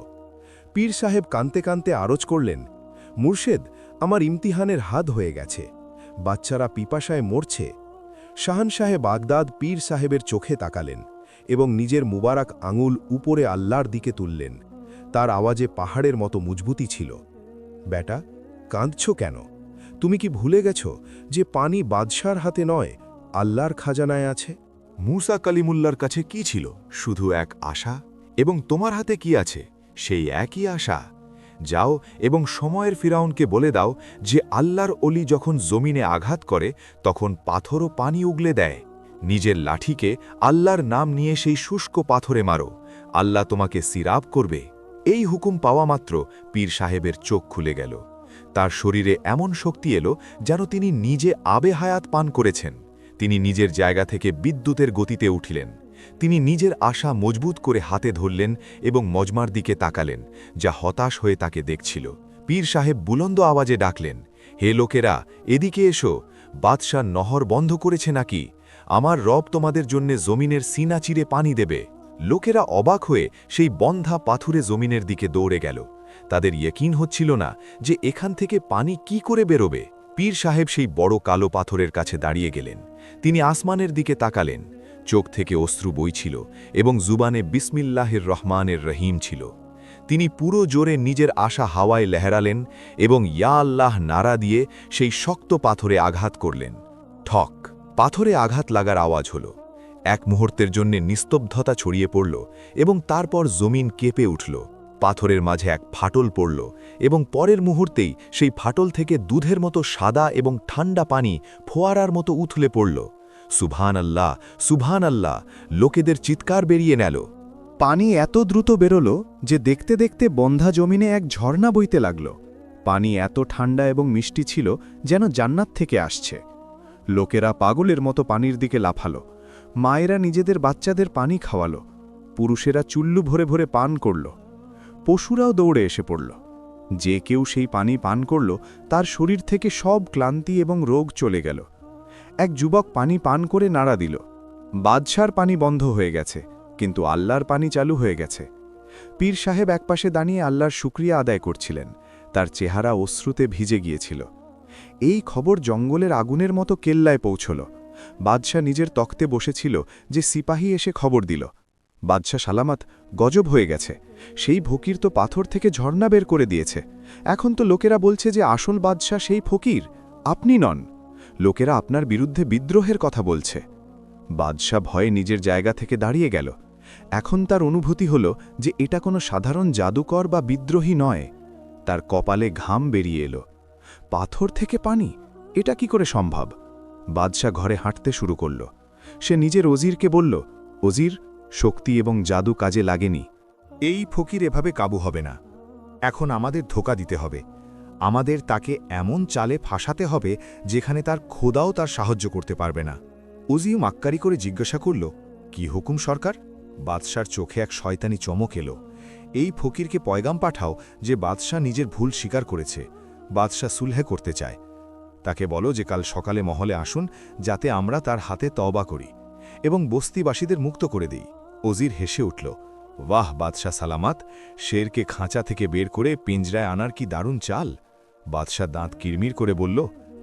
পীর সাহেব কাঁদতে কাঁদতে আরজ করলেন, মুর্শেদ, আমার ইমতিহানের হাত হয়ে গেছে, বাচ্চারা পিপাসায় মরছে। শাহনশাহে বাগদাদ পীর সাহেবের চোখে তাকালেন এবং নিজের মুবারক আঙুল উপরে আল্লাহর দিকে তুললেন। তার আওয়াজে পাহাড়ের মতো মজবুতি ছিল। বেটা, কাঁদছ কেন? তুমি কি ভুলে গেছ যে পানি বাদশার হাতে নয়, আল্লাহর খাজানায় আছে? মূসা কালিমুল্লার কাছে কি ছিল? শুধু এক আশা। এবং তোমার হাতে কি আছে? সেই একই আশা। যাও এবং সময়ের ফিরাউনকে বলে দাও যে আল্লাহর অলি যখন জমিনে আঘাত করে তখন পাথরও পানি উগলে দেয়। নিজের লাঠিকে আল্লাহর নাম নিয়ে সেই শুষ্ক পাথরে মারো, আল্লাহ তোমাকে সিরাপ করবে। এই হুকুম পাওয়া মাত্র পীর সাহেবের চোখ খুলে গেল। তার শরীরে এমন শক্তি এলো যেন তিনি নিজে আবে হায়াত পান করেছেন। তিনি নিজের জায়গা থেকে বিদ্যুতের গতিতে উঠিলেন। তিনি নিজের আশা মজবুত করে হাতে ধরলেন এবং মজমার দিকে তাকালেন, যা হতাশ হয়ে তাকে দেখছিল। পীর সাহেব বুলন্দ আওয়াজে ডাকলেন, হে লোকেরা, এদিকে এসো। বাদশাহ নহর বন্ধ করেছে নাকি? আমার রব তোমাদের জন্যে জমিনের সিনা চিরে পানি দেবে। লোকেরা অবাক হয়ে সেই বন্ধা পাথুরে জমিনের দিকে দৌড়ে গেল। তাদের ইয়কিন হচ্ছিল না যে এখান থেকে পানি কি করে বেরোবে। পীর সাহেব সেই বড় কালো পাথরের কাছে দাঁড়িয়ে গেলেন। তিনি আসমানের দিকে তাকালেন। চোখ থেকে অশ্রু বইছিল এবং জুবানে বিসমিল্লাহির রহমানের রহিম ছিল। তিনি পুরো জোরে নিজের আশা হাওয়ায় লেহরালেন এবং ইয়া আল্লাহ নারা দিয়ে সেই শক্ত পাথরে আঘাত করলেন। ঠক! পাথরে আঘাত লাগার আওয়াজ হল। এক মুহূর্তের জন্য নিস্তব্ধতা ছড়িয়ে পড়ল এবং তারপর জমিন কেঁপে উঠল। পাথরের মাঝে এক ফাটল পড়ল এবং পরের মুহূর্তেই সেই ফাটল থেকে দুধের মতো সাদা এবং ঠান্ডা পানি ফোয়ারার মতো উথলে পড়ল। সুবহান আল্লাহ, সুবহান আল্লাহ! লোকেদের চিৎকার বেরিয়ে নেল। পানি এত দ্রুত বেরোল যে দেখতে দেখতে বন্ধা জমিনে এক ঝর্ণা বইতে লাগল। পানি এত ঠান্ডা এবং মিষ্টি ছিল যেন জান্নাত থেকে আসছে। লোকেরা পাগলের মতো পানির দিকে লাফালো। মায়েরা নিজেদের বাচ্চাদের পানি খাওয়ালো। পুরুষেরা চুল্লু ভরে ভরে পান করল। পশুরাও দৌড়ে এসে পড়ল। যে কেউ সেই পানি পান করল তার শরীর থেকে সব ক্লান্তি এবং রোগ চলে গেল। এক যুবক পানি পান করে নাড়া দিল। বাদশার পানি বন্ধ হয়ে গেছে, কিন্তু আল্লাহর পানি চালু হয়ে গেছে। পীর সাহেব একপাশে দাঁড়িয়ে আল্লাহর শুকরিয়া আদায় করছিলেন। তার চেহারা অশ্রুতে ভিজে গিয়েছিল। এই খবর জঙ্গলের আগুনের মতো কেল্লায় পৌঁছল। বাদশাহ নিজের তখ্তে বসেছিল যে সিপাহী এসে খবর দিল, বাদশাহ সালামত, গজব হয়ে গেছে। সেই ফকির তো পাথর থেকে ঝর্ণা বের করে দিয়েছে। এখন তো লোকেরা বলছে যে আসল বাদশাহ সেই ফকির, আপনি নন। লোকেরা আপনার বিরুদ্ধে বিদ্রোহের কথা বলছে। বাদশাহ ভয়ে নিজের জায়গা থেকে দাঁড়িয়ে গেল। এখন তার অনুভূতি হল যে এটা কোনো সাধারণ জাদুকর বা বিদ্রোহী নয়। তার কপালে ঘাম বেরিয়ে এলো। পাথর থেকে পানি, এটা কি করে সম্ভব? বাদশাহ ঘরে হাঁটতে শুরু করল। সে নিজের ওজিরকে বলল, ওজির, শক্তি এবং জাদু কাজে লাগেনি। এই ফকির এভাবে কাবু হবে না। এখন আমাদের ধোঁকা দিতে হবে। আমাদের তাকে এমন চালে ফাঁসাতে হবে যেখানে তার খোদাও তার সাহায্য করতে পারবে না। উজিউ মাক্কারি করে জিজ্ঞাসা করল, কি হুকুম সরকার? বাদশার চোখে এক শয়তানি চমক এলো। এই ফকিরকে পয়গাম পাঠাও যে বাদশাহ নিজের ভুল স্বীকার করেছে, বাদশাহ সুলহে করতে চায়। তাকে বলো যে কাল সকালে মহলে আসুন, যাতে আমরা তার হাতে তওবা করি এবং বস্তিবাসীদের মুক্ত করে দিই। ওজির হেসে উঠল, বাহ বাদশাহ সালামাত, শেরকে খাঁচা থেকে বের করে পিঞ্জরায় আনার কি দারুণ চাল। বাদশাহ দাঁত কিরমির করে বলল,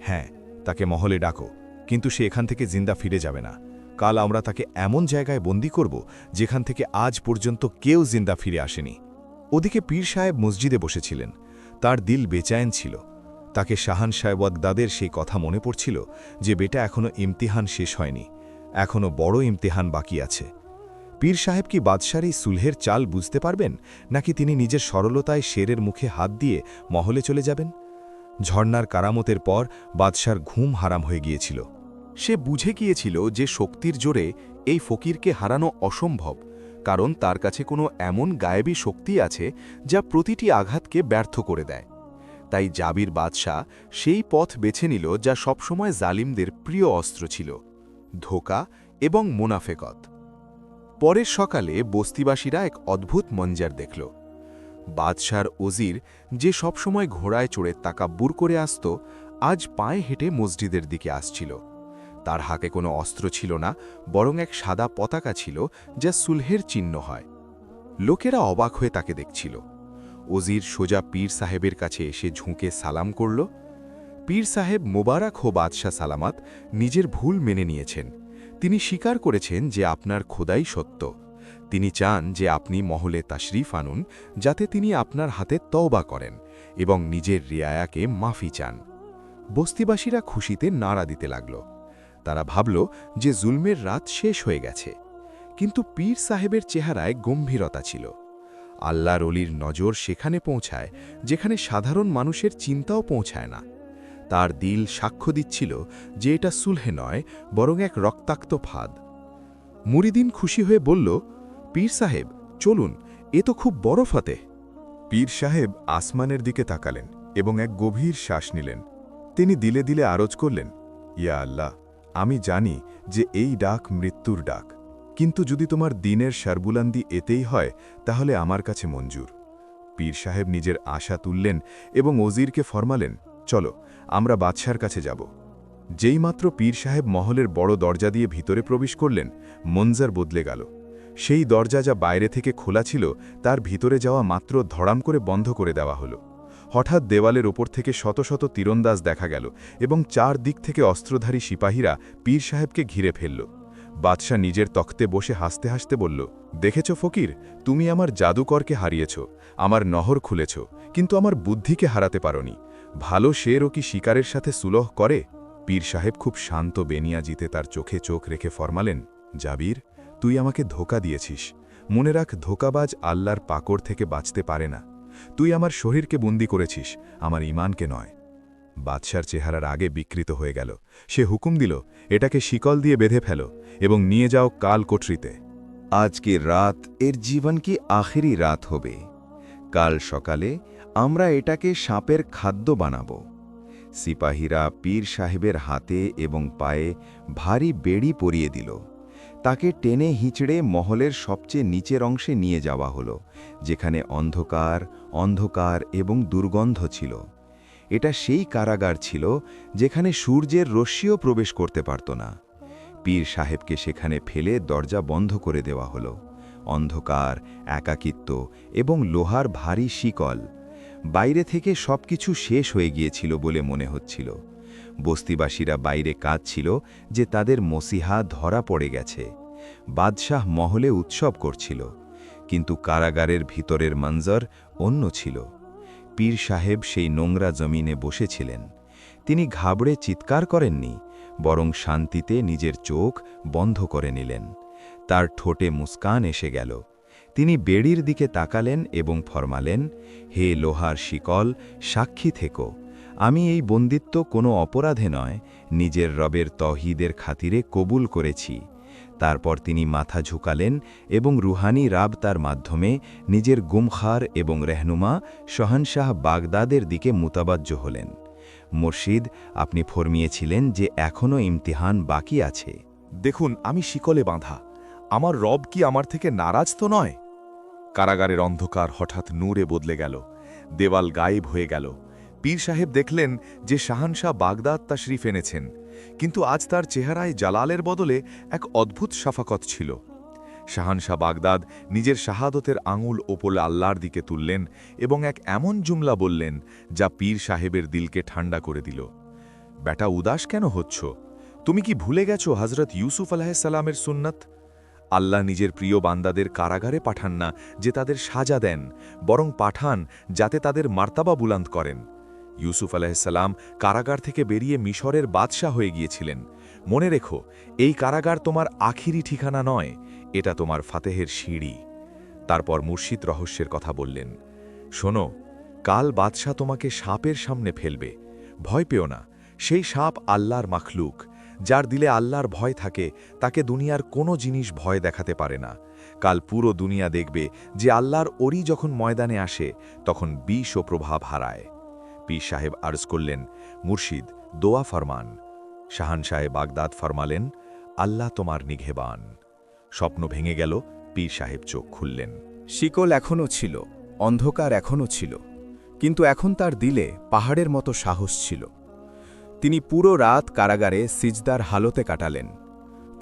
হ্যাঁ, তাকে মহলে ডাকো, কিন্তু সে এখান থেকে জিন্দা ফিরে যাবে না। কাল আমরা তাকে এমন জায়গায় বন্দী করব যেখান থেকে আজ পর্যন্ত কেউ জিন্দা ফিরে আসেনি। ওদিকে পীর সাহেব মসজিদে বসেছিলেন। তার দিল বেচায়েন ছিল। তাকে শাহানশাহ বাগদাদের সেই কথা মনে পড়ছিল যে বেটা এখনও ইমতিহান শেষ হয়নি, এখনও বড় ইমতিহান বাকি আছে। পীর সাহেব কি বাদশার এই সুলহের চাল বুঝতে পারবেন, নাকি তিনি নিজের সরলতায় শেরের মুখে হাত দিয়ে মহলে চলে যাবেন? ঝর্ণার কারামতের পর বাদশার ঘুম হারাম হয়ে গিয়েছিল। সে বুঝে গিয়েছিল যে শক্তির জোরে এই ফকিরকে হারানো অসম্ভব, কারণ তার কাছে কোনো এমন গায়েবী শক্তি আছে যা প্রতিটি আঘাতকে ব্যর্থ করে দেয়। তাই জাবির বাদশাহ সেই পথ বেছে নিল যা সবসময় জালিমদের প্রিয় অস্ত্র ছিল, ধোঁকা এবং মুনাফেকত। পরের সকালে বস্তিবাসীরা এক অদ্ভুত মঞ্জার দেখল। বাদশার ওজির, যে সবসময় ঘোড়ায় চড়ে তাকাব্বুর করে আসত, আজ পায়ে হেঁটে মসজিদের দিকে আসছিল। তার হাতে কোনো অস্ত্র ছিল না, বরং এক সাদা পতাকা ছিল যা সুলহের চিহ্ন হয়। লোকেরা অবাক হয়ে তাকে দেখছিল। ওজির সোজা পীর সাহেবের কাছে এসে ঝুঁকে সালাম করল। পীর সাহেব মোবারক হো বাদশাহ সালামাত, নিজের ভুল মেনে নিয়েছেন। তিনি স্বীকার করেছেন যে আপনার খোদাই সত্য। তিনি চান যে আপনি মহলে তাশরিফ আনুন, যাতে তিনি আপনার হাতে তওবা করেন এবং নিজের রিয়ায়াকে মাফি চান। বস্তিবাসীরা খুশিতে নাড়া দিতে লাগল। তারা ভাবল যে জুলমের রাত শেষ হয়ে গেছে। কিন্তু পীর সাহেবের চেহারায় গম্ভীরতা ছিল। আল্লাহর অলির নজর সেখানে পৌঁছায় যেখানে সাধারণ মানুষের চিন্তাও পৌঁছায় না। তার দিল সাক্ষ্য দিচ্ছিল যে এটা সুলহে নয়, বরং এক রক্তাক্ত ফাঁদ। মুরিদিন খুশি হয়ে বলল, পীর সাহেব চলুন, এ তো খুব বড় ফতেহ। পীর সাহেব আসমানের দিকে তাকালেন এবং এক গভীর শ্বাস নিলেন। তিনি দিলে দিলে আরজ করলেন, ইয়া আল্লাহ, আমি জানি যে এই ডাক মৃত্যুর ডাক, কিন্তু যদি তোমার দিনের শারবুলান্দি এতেই হয় তাহলে আমার কাছে মঞ্জুর। পীর সাহেব নিজের আশা তুললেন এবং ওজিরকে ফরমালেন, চলো আমরা বাদশার কাছে যাব। যেইমাত্র পীর সাহেব মহলের বড় দরজা দিয়ে ভিতরে প্রবেশ করলেন, মঞ্জার বদলে গেল। সেই দরজা যা বাইরে থেকে খোলা ছিল, তার ভিতরে যাওয়া মাত্র ধড়াম করে বন্ধ করে দেওয়া হলো। হঠাৎ দেওয়ালের ওপর থেকে শত শত তীরন্দাজ দেখা গেল এবং চার দিক থেকে অস্ত্রধারী সিপাহীরা পীর সাহেবকে ঘিরে ফেলল। বাদশাহ নিজের তখ্তে বসে হাসতে হাসতে বলল, দেখেছ ফকির, তুমি আমার জাদুকরকে হারিয়েছ, আমার নহর খুলেছ, কিন্তু আমার বুদ্ধিকে হারাতে পারোনি। ভালো শেরও কি শিকারের সাথে সুলহ করে? পীর সাহেব খুব শান্ত বেনিয়াজিতে তার চোখে চোখ রেখে ফরমালেন, জাবির, তুই আমাকে ধোঁকা দিয়েছিস। মনে রাখ, ধোঁকাবাজ আল্লাহর পাকড় থেকে বাঁচতে পারে না। তুই আমার শরীরকে বন্দী করেছিস, আমার ঈমানকে নয়। বাদশার চেহারার আগে বিকৃত হয়ে গেল। সে হুকুম দিল, এটাকে শিকল দিয়ে বেঁধে ফেল এবং নিয়ে যাও কাল কোঠরিতে। আজকের রাত এর জীবন কি আখেরি রাত হবে। কাল সকালে আমরা এটাকে সাপের খাদ্য বানাবো। সিপাহীরা পীর সাহেবের হাতে এবং পায়ে ভারী বেড়ি পরিয়ে দিল। তাকে টেনে হিঁচড়ে মহলের সবচেয়ে নিচের অংশে নিয়ে যাওয়া হলো, যেখানে অন্ধকার অন্ধকার এবং দুর্গন্ধ ছিল। এটা সেই কারাগার ছিল যেখানে সূর্যের রশ্মিও প্রবেশ করতে পারত না। পীর সাহেবকে সেখানে ফেলে দরজা বন্ধ করে দেওয়া হলো। অন্ধকার, একাকিত্ব এবং লোহার ভারী শিকল। বাইরে থেকে সবকিছু শেষ হয়ে গিয়েছিল বলে মনে হচ্ছিল। বস্তিবাসীরা বাইরে কাঁদছিল যে তাদের মসিহা ধরা পড়ে গেছে। বাদশাহ মহলে উৎসব করছিল, কিন্তু কারাগারের ভিতরের মঞ্জর অন্য ছিল। পীর সাহেব সেই নোংরা জমিনে বসেছিলেন। তিনি ঘাবড়ে চিৎকার করেননি, বরং শান্তিতে নিজের চোখ বন্ধ করে নিলেন। তার ঠোঁটে মুস্কান এসে গেল। তিনি বেড়ির দিকে তাকালেন এবং ফরমালেন, হে লোহার শিকল, সাক্ষী থেকো, আমি এই বন্দিত্ব কোনো অপরাধে নয়, নিজের রবের তৌহিদের খাতিরে কবুল করেছি। তারপর তিনি মাথা ঝুঁকালেন এবং রুহানি রাবতার মাধ্যমে নিজের গুমখার এবং রেহনুমা শহনশাহ বাগদাদের দিকে মুতাবাজ্জ হলেন। মুর্শিদ, আপনি ফরমিয়েছিলেন যে এখনও ইমতিহান বাকি আছে। দেখুন, আমি শিকলে বাঁধা। আমার রব কি আমার থেকে নারাজ তো নয়? কারাগারের অন্ধকার হঠাৎ নূরে বদলে গেল, দেওয়াল গায়েব হয়ে গেল। পীর সাহেব দেখলেন যে শাহানশাহ বাগদাদ তাশরিফ এনেছেন, কিন্তু আজ তার চেহারায় জালালের বদলে এক অদ্ভুত শাফাকত ছিল। শাহানশাহ বাগদাদ নিজের শাহাদতের আঙুল ওপরে আল্লাহর দিকে তুললেন এবং এক এমন জুমলা বললেন যা পীর সাহেবের দিলকে ঠান্ডা করে দিল। বেটা, উদাস কেন হচ্ছ? তুমি কি ভুলে গেছো হজরত ইউসুফ আলাইহিসসালামের সুন্নাত? আল্লাহ নিজের প্রিয় বান্দাদের কারাগারে পাঠান না যে তাদের সাজা দেন, বরং পাঠান যাতে তাদের মার্তাবা বুলান্দ করেন। ইউসুফ আলাইহিসসালাম কারাগার থেকে বেরিয়ে মিশরের বাদশাহ হয়ে গিয়েছিলেন। মনে রেখো, এই কারাগার তোমার আখিরি ঠিকানা নয়, এটা তোমার ফাতেহের সিঁড়ি। তারপর মুর্শিদ রহস্যের কথা বললেন। শোনো, কাল বাদশাহ তোমাকে সাপের সামনে ফেলবে। ভয় পেও না, সেই সাপ আল্লাহর মাখলুক। যার দিলে আল্লাহর ভয় থাকে তাকে দুনিয়ার কোনো জিনিস ভয় দেখাতে পারে না। কাল পুরো দুনিয়া দেখবে যে আল্লাহর ওরি যখন ময়দানে আসে তখন বিষ ও প্রভাব হারায়। পীর সাহেব আর্জ করলেন, মুর্শিদ, দোয়া ফরমান। শাহানশাহে বাগদাদ ফরমালেন, আল্লাহ তোমার নিঘেবান। স্বপ্ন ভেঙে গেল, পীর সাহেব চোখ খুললেন। শিকল এখনও ছিল, অন্ধকার এখনও ছিল, কিন্তু এখন তার দিলে পাহাড়ের মতো সাহস ছিল। তিনি পুরো রাত কারাগারে সিজদার হালতে কাটালেন।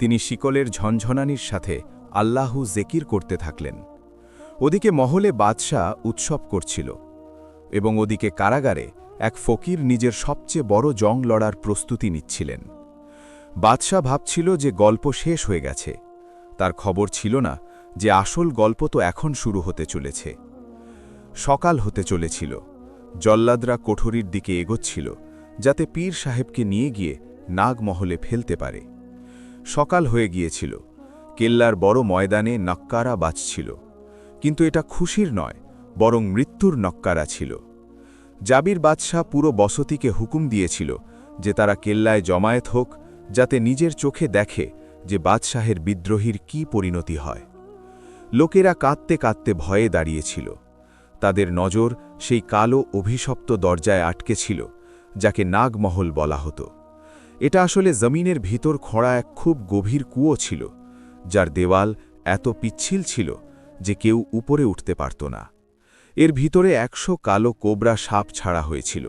তিনি শিকলের ঝনঝনানির সাথে আল্লাহু জেকির করতে থাকলেন। ওদিকে মহলে বাদশাহ উৎসব করছিল এবং ওদিকে কারাগারে এক ফকির নিজের সবচেয়ে বড় জং লড়ার প্রস্তুতি নিচ্ছিলেন। বাদশাহ ভাবছিল যে গল্প শেষ হয়ে গেছে। তার খবর ছিল না যে আসল গল্প তো এখন শুরু হতে চলেছে। সকাল হতে চলেছিল। জল্লাদরা কোঠরির দিকে এগোচ্ছিল যাতে পীর সাহেবকে নিয়ে গিয়ে নাগমহলে ফেলতে পারে। সকাল হয়ে গিয়েছিল। কেল্লার বড় ময়দানে নক্কারা বাজছিল, কিন্তু এটা খুশির নয়, বরং মৃত্যুর নক্কারা ছিল। জাবির বাদশাহ পুরো বসতিকে হুকুম দিয়েছিল যে তারা কেল্লায় জমায়েত হোক, যাতে নিজের চোখে দেখে যে বাদশাহের বিদ্রোহীর কি পরিণতি হয়। লোকেরা কাঁদতে কাঁদতে ভয়ে দাঁড়িয়েছিল। তাদের নজর সেই কালো অভিশপ্ত দরজায় আটকে ছিল যাকে নাগমহল বলা হতো। এটা আসলে জমিনের ভিতর খোঁড়া এক খুব গভীর কুয়ো ছিল, যার দেওয়াল এত পিচ্ছিল ছিল যে কেউ উপরে উঠতে পারত না। এর ভিতরে 100 কালো কোবরা সাপ ছাড়া হয়েছিল,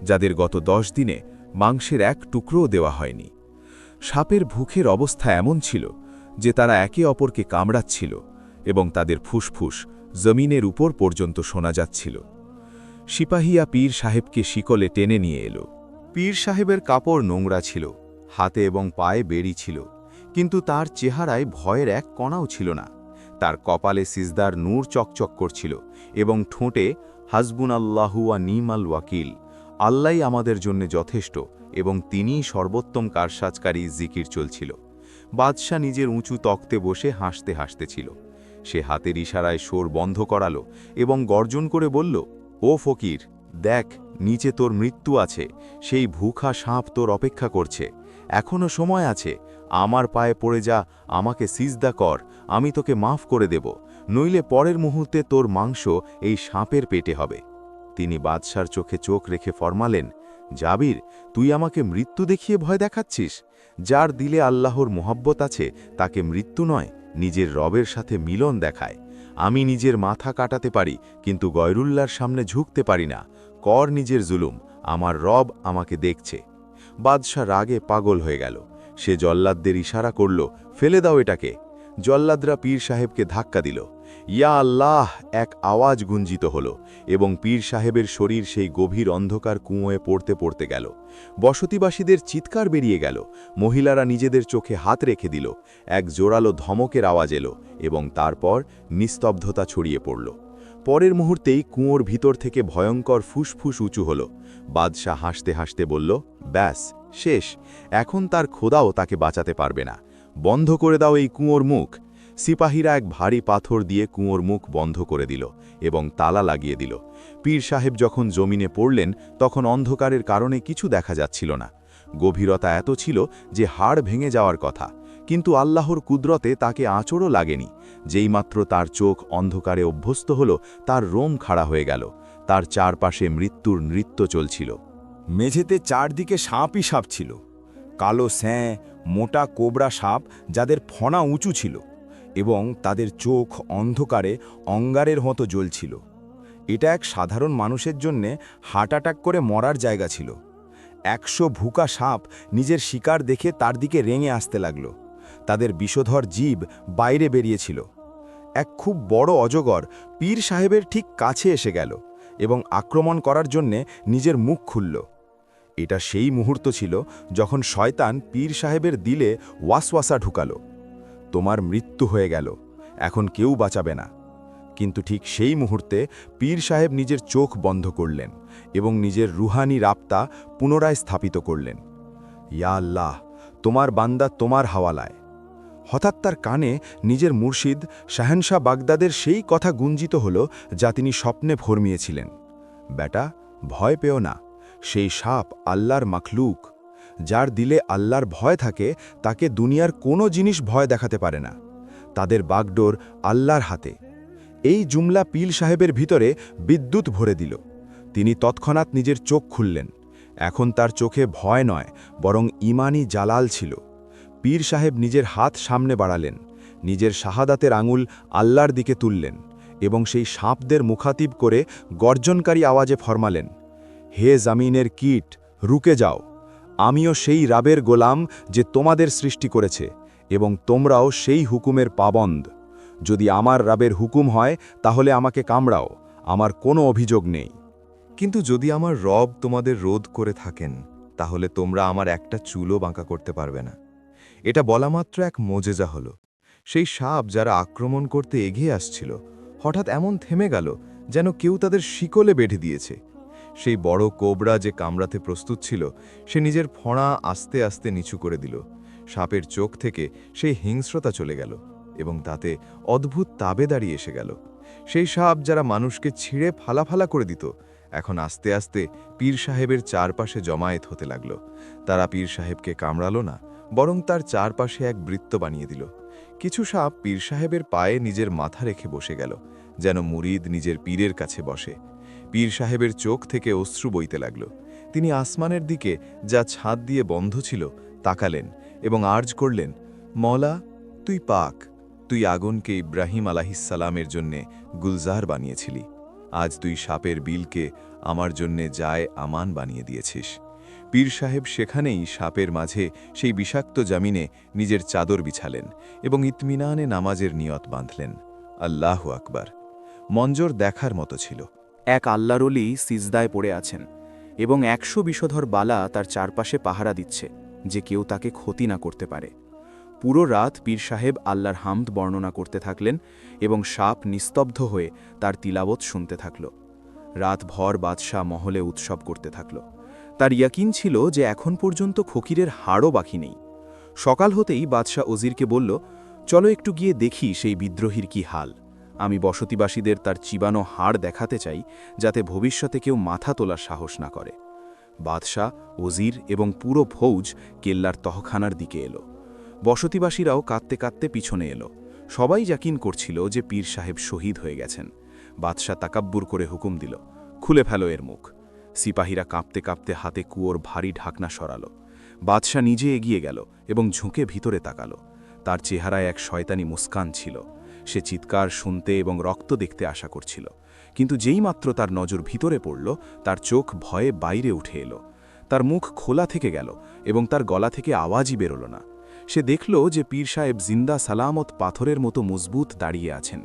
যাদের গত 10 দিনে মাংসের এক টুকরোও দেওয়া হয়নি। সাপের ভুখের অবস্থা এমন ছিল যে তারা একে অপরকে কামড়াচ্ছিল এবং তাদের ফুসফুস জমিনের উপর পর্যন্ত শোনা যাচ্ছিল। সিপাহিয়া পীর সাহেবকে শিকলে টেনে নিয়ে এলো। পীর সাহেবের কাপড় নোংরা ছিল, হাতে এবং পায়ে বেড়ি ছিল, কিন্তু তার চেহারায় ভয়ের এক কণাও ছিল না। তার কপালে সিজদার নূর চকচক করছিল এবং ঠোঁটে হাসবুনাল্লাহু ওয়া নিমাল ওয়াকিল, আল্লাহই আমাদের জন্য যথেষ্ট এবং তিনিই সর্বোত্তম কারসাজকারী জিকির চলছিল। বাদশাহ নিজের উঁচু তক্তে বসে হাসতে হাসতে ছিল। সে হাতের ইশারায় সোর বন্ধ করালো এবং গর্জন করে বলল, ও ফকির, দেখ, নিচে তোর মৃত্যু আছে। সেই ভুখা সাপ তোর অপেক্ষা করছে। এখনো সময় আছে। আমার পায়ে পড়ে যা, আমাকে সিজদা কর, আমি তোকে মাফ করে দেব, নইলে পরের মুহূর্তে তোর মাংস এই সাপের পেটে হবে। তিনি বাদশার চোখে চোখ রেখে ফরমালেন, জাবির, তুই আমাকে মৃত্যু দেখিয়ে ভয় দেখাচ্ছিস? যার দিলে আল্লাহর মোহাব্বত আছে তাকে মৃত্যু নয়, নিজের রবের সাথে মিলন দেখায়। আমি নিজের মাথা কাটাতে পারি, কিন্তু গয়রুল্লাহর সামনে ঝুঁকতে পারি না। কর নিজের জুলুম, আমার রব আমাকে দেখছে। বাদশাহ রাগে পাগল হয়ে গেল। সে জল্লাদদের ইশারা করল, ফেলে দাও এটাকে। জল্লাদরা পীর সাহেবকে ধাক্কা দিল। ইয়া আল্লাহ এক আওয়াজ গুঞ্জিত হল এবং পীর সাহেবের শরীর সেই গভীর অন্ধকার কুঁয়োয় পড়তে পড়তে গেল। বসতিবাসীদের চিৎকার বেরিয়ে গেল। মহিলারা নিজেদের চোখে হাত রেখে দিল। এক জোরালো ধমকের আওয়াজ এলো এবং তারপর নিস্তব্ধতা ছড়িয়ে পড়ল। পরের মুহূর্তেই কুঁয়োর ভিতর থেকে ভয়ঙ্কর ফুসফুস উঁচু হল। বাদশাহ হাসতে হাসতে বলল, ব্যাস, শেষ। এখন তার খোদাও তাকে বাঁচাতে পারবে না। বন্ধ করে দাও এই কুঁয়োর মুখ। সিপাহীরা এক ভারী পাথর দিয়ে কুঁয়োর মুখ বন্ধ করে দিল এবং তালা লাগিয়ে দিল। পীর সাহেব যখন জমিনে পড়লেন তখন অন্ধকারের কারণে কিছু দেখা যাচ্ছিল না। গভীরতা এত ছিল যে হাড় ভেঙে যাওয়ার কথা, কিন্তু আল্লাহর কুদরতে তাকে আঁচড়ও লাগেনি। যেইমাত্র তার চোখ অন্ধকারে অভ্যস্ত হল, তার রোম খাড়া হয়ে গেল। তার চারপাশে মৃত্যুর নৃত্য চলছিল। মেঝেতে চারদিকে সাপই সাপ ছিল, কালো স্যাঁ, মোটা কোবরা সাপ যাদের ফণা উঁচু ছিল এবং তাদের চোখ অন্ধকারে অঙ্গারের মতো জ্বলছিল। এটা এক সাধারণ মানুষের জন্যে হার্ট অ্যাটাক করে মরার জায়গা ছিল। 100 ভুকা সাপ নিজের শিকার দেখে তার দিকে রেঙে আসতে লাগল। তাদের বিষধর জীব বাইরে বেরিয়েছিল। এক খুব বড় অজগর পীর সাহেবের ঠিক কাছে এসে গেল এবং আক্রমণ করার জন্যে নিজের মুখ খুলল। এটা সেই মুহূর্ত ছিল যখন শয়তান পীর সাহেবের দিলে ওয়াসওয়াসা ঢুকালো, তোমার মৃত্যু হয়ে গেল, এখন কেউ বাঁচাবে না। কিন্তু ঠিক সেই মুহূর্তে পীর সাহেব নিজের চোখ বন্ধ করলেন এবং নিজের রুহানি রাপ্তা পুনরায় স্থাপিত করলেন। ইয়া আল্লাহ, তোমার বান্দা তোমার হাওয়ালায়। হঠাৎ তার কানে নিজের মুর্শিদ শাহেনশাহ বাগদাদের সেই কথা গুঞ্জিত হল যা তিনি স্বপ্নে ভরমিয়েছিলেন। বেটা, ভয় পেও না, সেই সাপ আল্লাহর মাখলুক। যার দিলে আল্লাহর ভয় থাকে তাকে দুনিয়ার কোনো জিনিস ভয় দেখাতে পারে না। তাদের বাগডোর আল্লাহর হাতে। এই জুমলা পীর সাহেবের ভিতরে বিদ্যুৎ ভরে দিল। তিনি তৎক্ষণাৎ নিজের চোখ খুললেন। এখন তার চোখে ভয় নয়, বরং ইমানি জালাল ছিল। পীর সাহেব নিজের হাত সামনে বাড়ালেন, নিজের শাহাদাতের আঙুল আল্লাহর দিকে তুললেন এবং সেই সাপদের মুখাতিব করে গর্জনকারী আওয়াজে ফরমালেন, হে জামিনের কীট, রুকে যাও। আমিও সেই রাবের গোলাম যে তোমাদের সৃষ্টি করেছে এবং তোমরাও সেই হুকুমের পাবন্দ। যদি আমার রাবের হুকুম হয় তাহলে আমাকে কামড়াও, আমার কোনো অভিযোগ নেই। কিন্তু যদি আমার রব তোমাদের রোধ করে থাকেন, তাহলে তোমরা আমার একটা চুলও বাঁকা করতে পারবে না। এটা বলামাত্র এক মোজেজা হল। সেই সাপ যারা আক্রমণ করতে এগিয়ে আসছিল, হঠাৎ এমন থেমে গেল যেন কেউ তাদের শিকলে বেঁধে দিয়েছে। সেই বড় কোবরা যে কামড়াতে প্রস্তুত ছিল, সে নিজের ফণা আস্তে আস্তে নিচু করে দিল। সাপের চোখ থেকে সেই হিংস্রতা চলে গেল এবং তাতে অদ্ভুত তাবেদারি এসে গেল। সেই সাপ যারা মানুষকে ছিঁড়ে ফালাফালা করে দিত, এখন আস্তে আস্তে পীর সাহেবের চারপাশে জমায়েত হতে লাগল। তারা পীর সাহেবকে কামড়ালো না, বরং তার চারপাশে এক বৃত্ত বানিয়ে দিল। কিছু সাপ পীর সাহেবের পায়ে নিজের মাথা রেখে বসে গেল, যেন মুরিদ নিজের পীরের কাছে বসে। পীর সাহেবের চোখ থেকে অশ্রু বইতে লাগল। তিনি আসমানের দিকে, যা ছাদ দিয়ে বন্ধ ছিল, তাকালেন এবং আর্জ করলেন, মওলা, তুই পাক। তুই আগুনকে ইব্রাহিম আলাহিসাল্লামের জন্যে গুলজার বানিয়েছিলি। আজ তুই সাপের বিলকে আমার জন্যে যায় আমান বানিয়ে দিয়েছিস। পীর সাহেব সেখানেই সাপের মাঝে সেই বিষাক্ত জামিনে নিজের চাদর বিছালেন এবং ইতমিনানে নামাজের নিয়ত বাঁধলেন। আল্লাহু আকবার। মঞ্জর দেখার মতো ছিল। এক আল্লাহর ওলি সিজদায় পড়ে আছেন এবং 100 বিষধর বালা তার চারপাশে পাহারা দিচ্ছে, যে কেউ তাকে ক্ষতি না করতে পারে। পুরো রাত পীর সাহেব আল্লাহর হামদ বর্ণনা করতে থাকলেন এবং সাপ নিস্তব্ধ হয়ে তার তিলাবত শুনতে থাকল। রাতভর বাদশাহ মহলে উৎসব করতে থাকল। তার ইয়াকিন ছিল যে এখন পর্যন্ত ফকিরের হাড়ও বাকি নেই। সকাল হতেই বাদশাহ ওজিরকে বলল, চলো একটু গিয়ে দেখি সেই বিদ্রোহীর কি হাল। আমি বসতিবাসীদের তার চিবানো হাড় দেখাতে চাই, যাতে ভবিষ্যতে কেউ মাথা তোলার সাহস না করে। বাদশাহ, ওজির এবং পুরো ফৌজ কেল্লার তহখানার দিকে এলো। বসতিবাসীরাও কাঁদতে কাঁদতে পিছনে এলো। সবাই ইয়াকিন করছিল যে পীর সাহেব শহীদ হয়ে গেছেন। বাদশাহ তাকাব্বুর করে হুকুম দিল, খুলে ফেলো এর মুখ। সিপাহীরা কাঁপতে কাঁপতে হাতে কুয়োর ভারী ঢাকনা সরালো। বাদশাহ নিজে এগিয়ে গেল এবং ঝুঁকে ভিতরে তাকালো। তার চেহারায় এক শয়তানি মুস্কান ছিল। সে চিৎকার শুনতে এবং রক্ত দেখতে আশা করছিল, কিন্তু যেইমাত্র তার নজর ভিতরে পড়ল, তার চোখ ভয়ে বাইরে উঠে এলো। তার মুখ খোলা থেকে গেল এবং তার গলা থেকে আওয়াজই বেরোল না। সে দেখল যে পীর সাহেব জিন্দা সালামত পাথরের মতো মজবুত দাঁড়িয়ে আছেন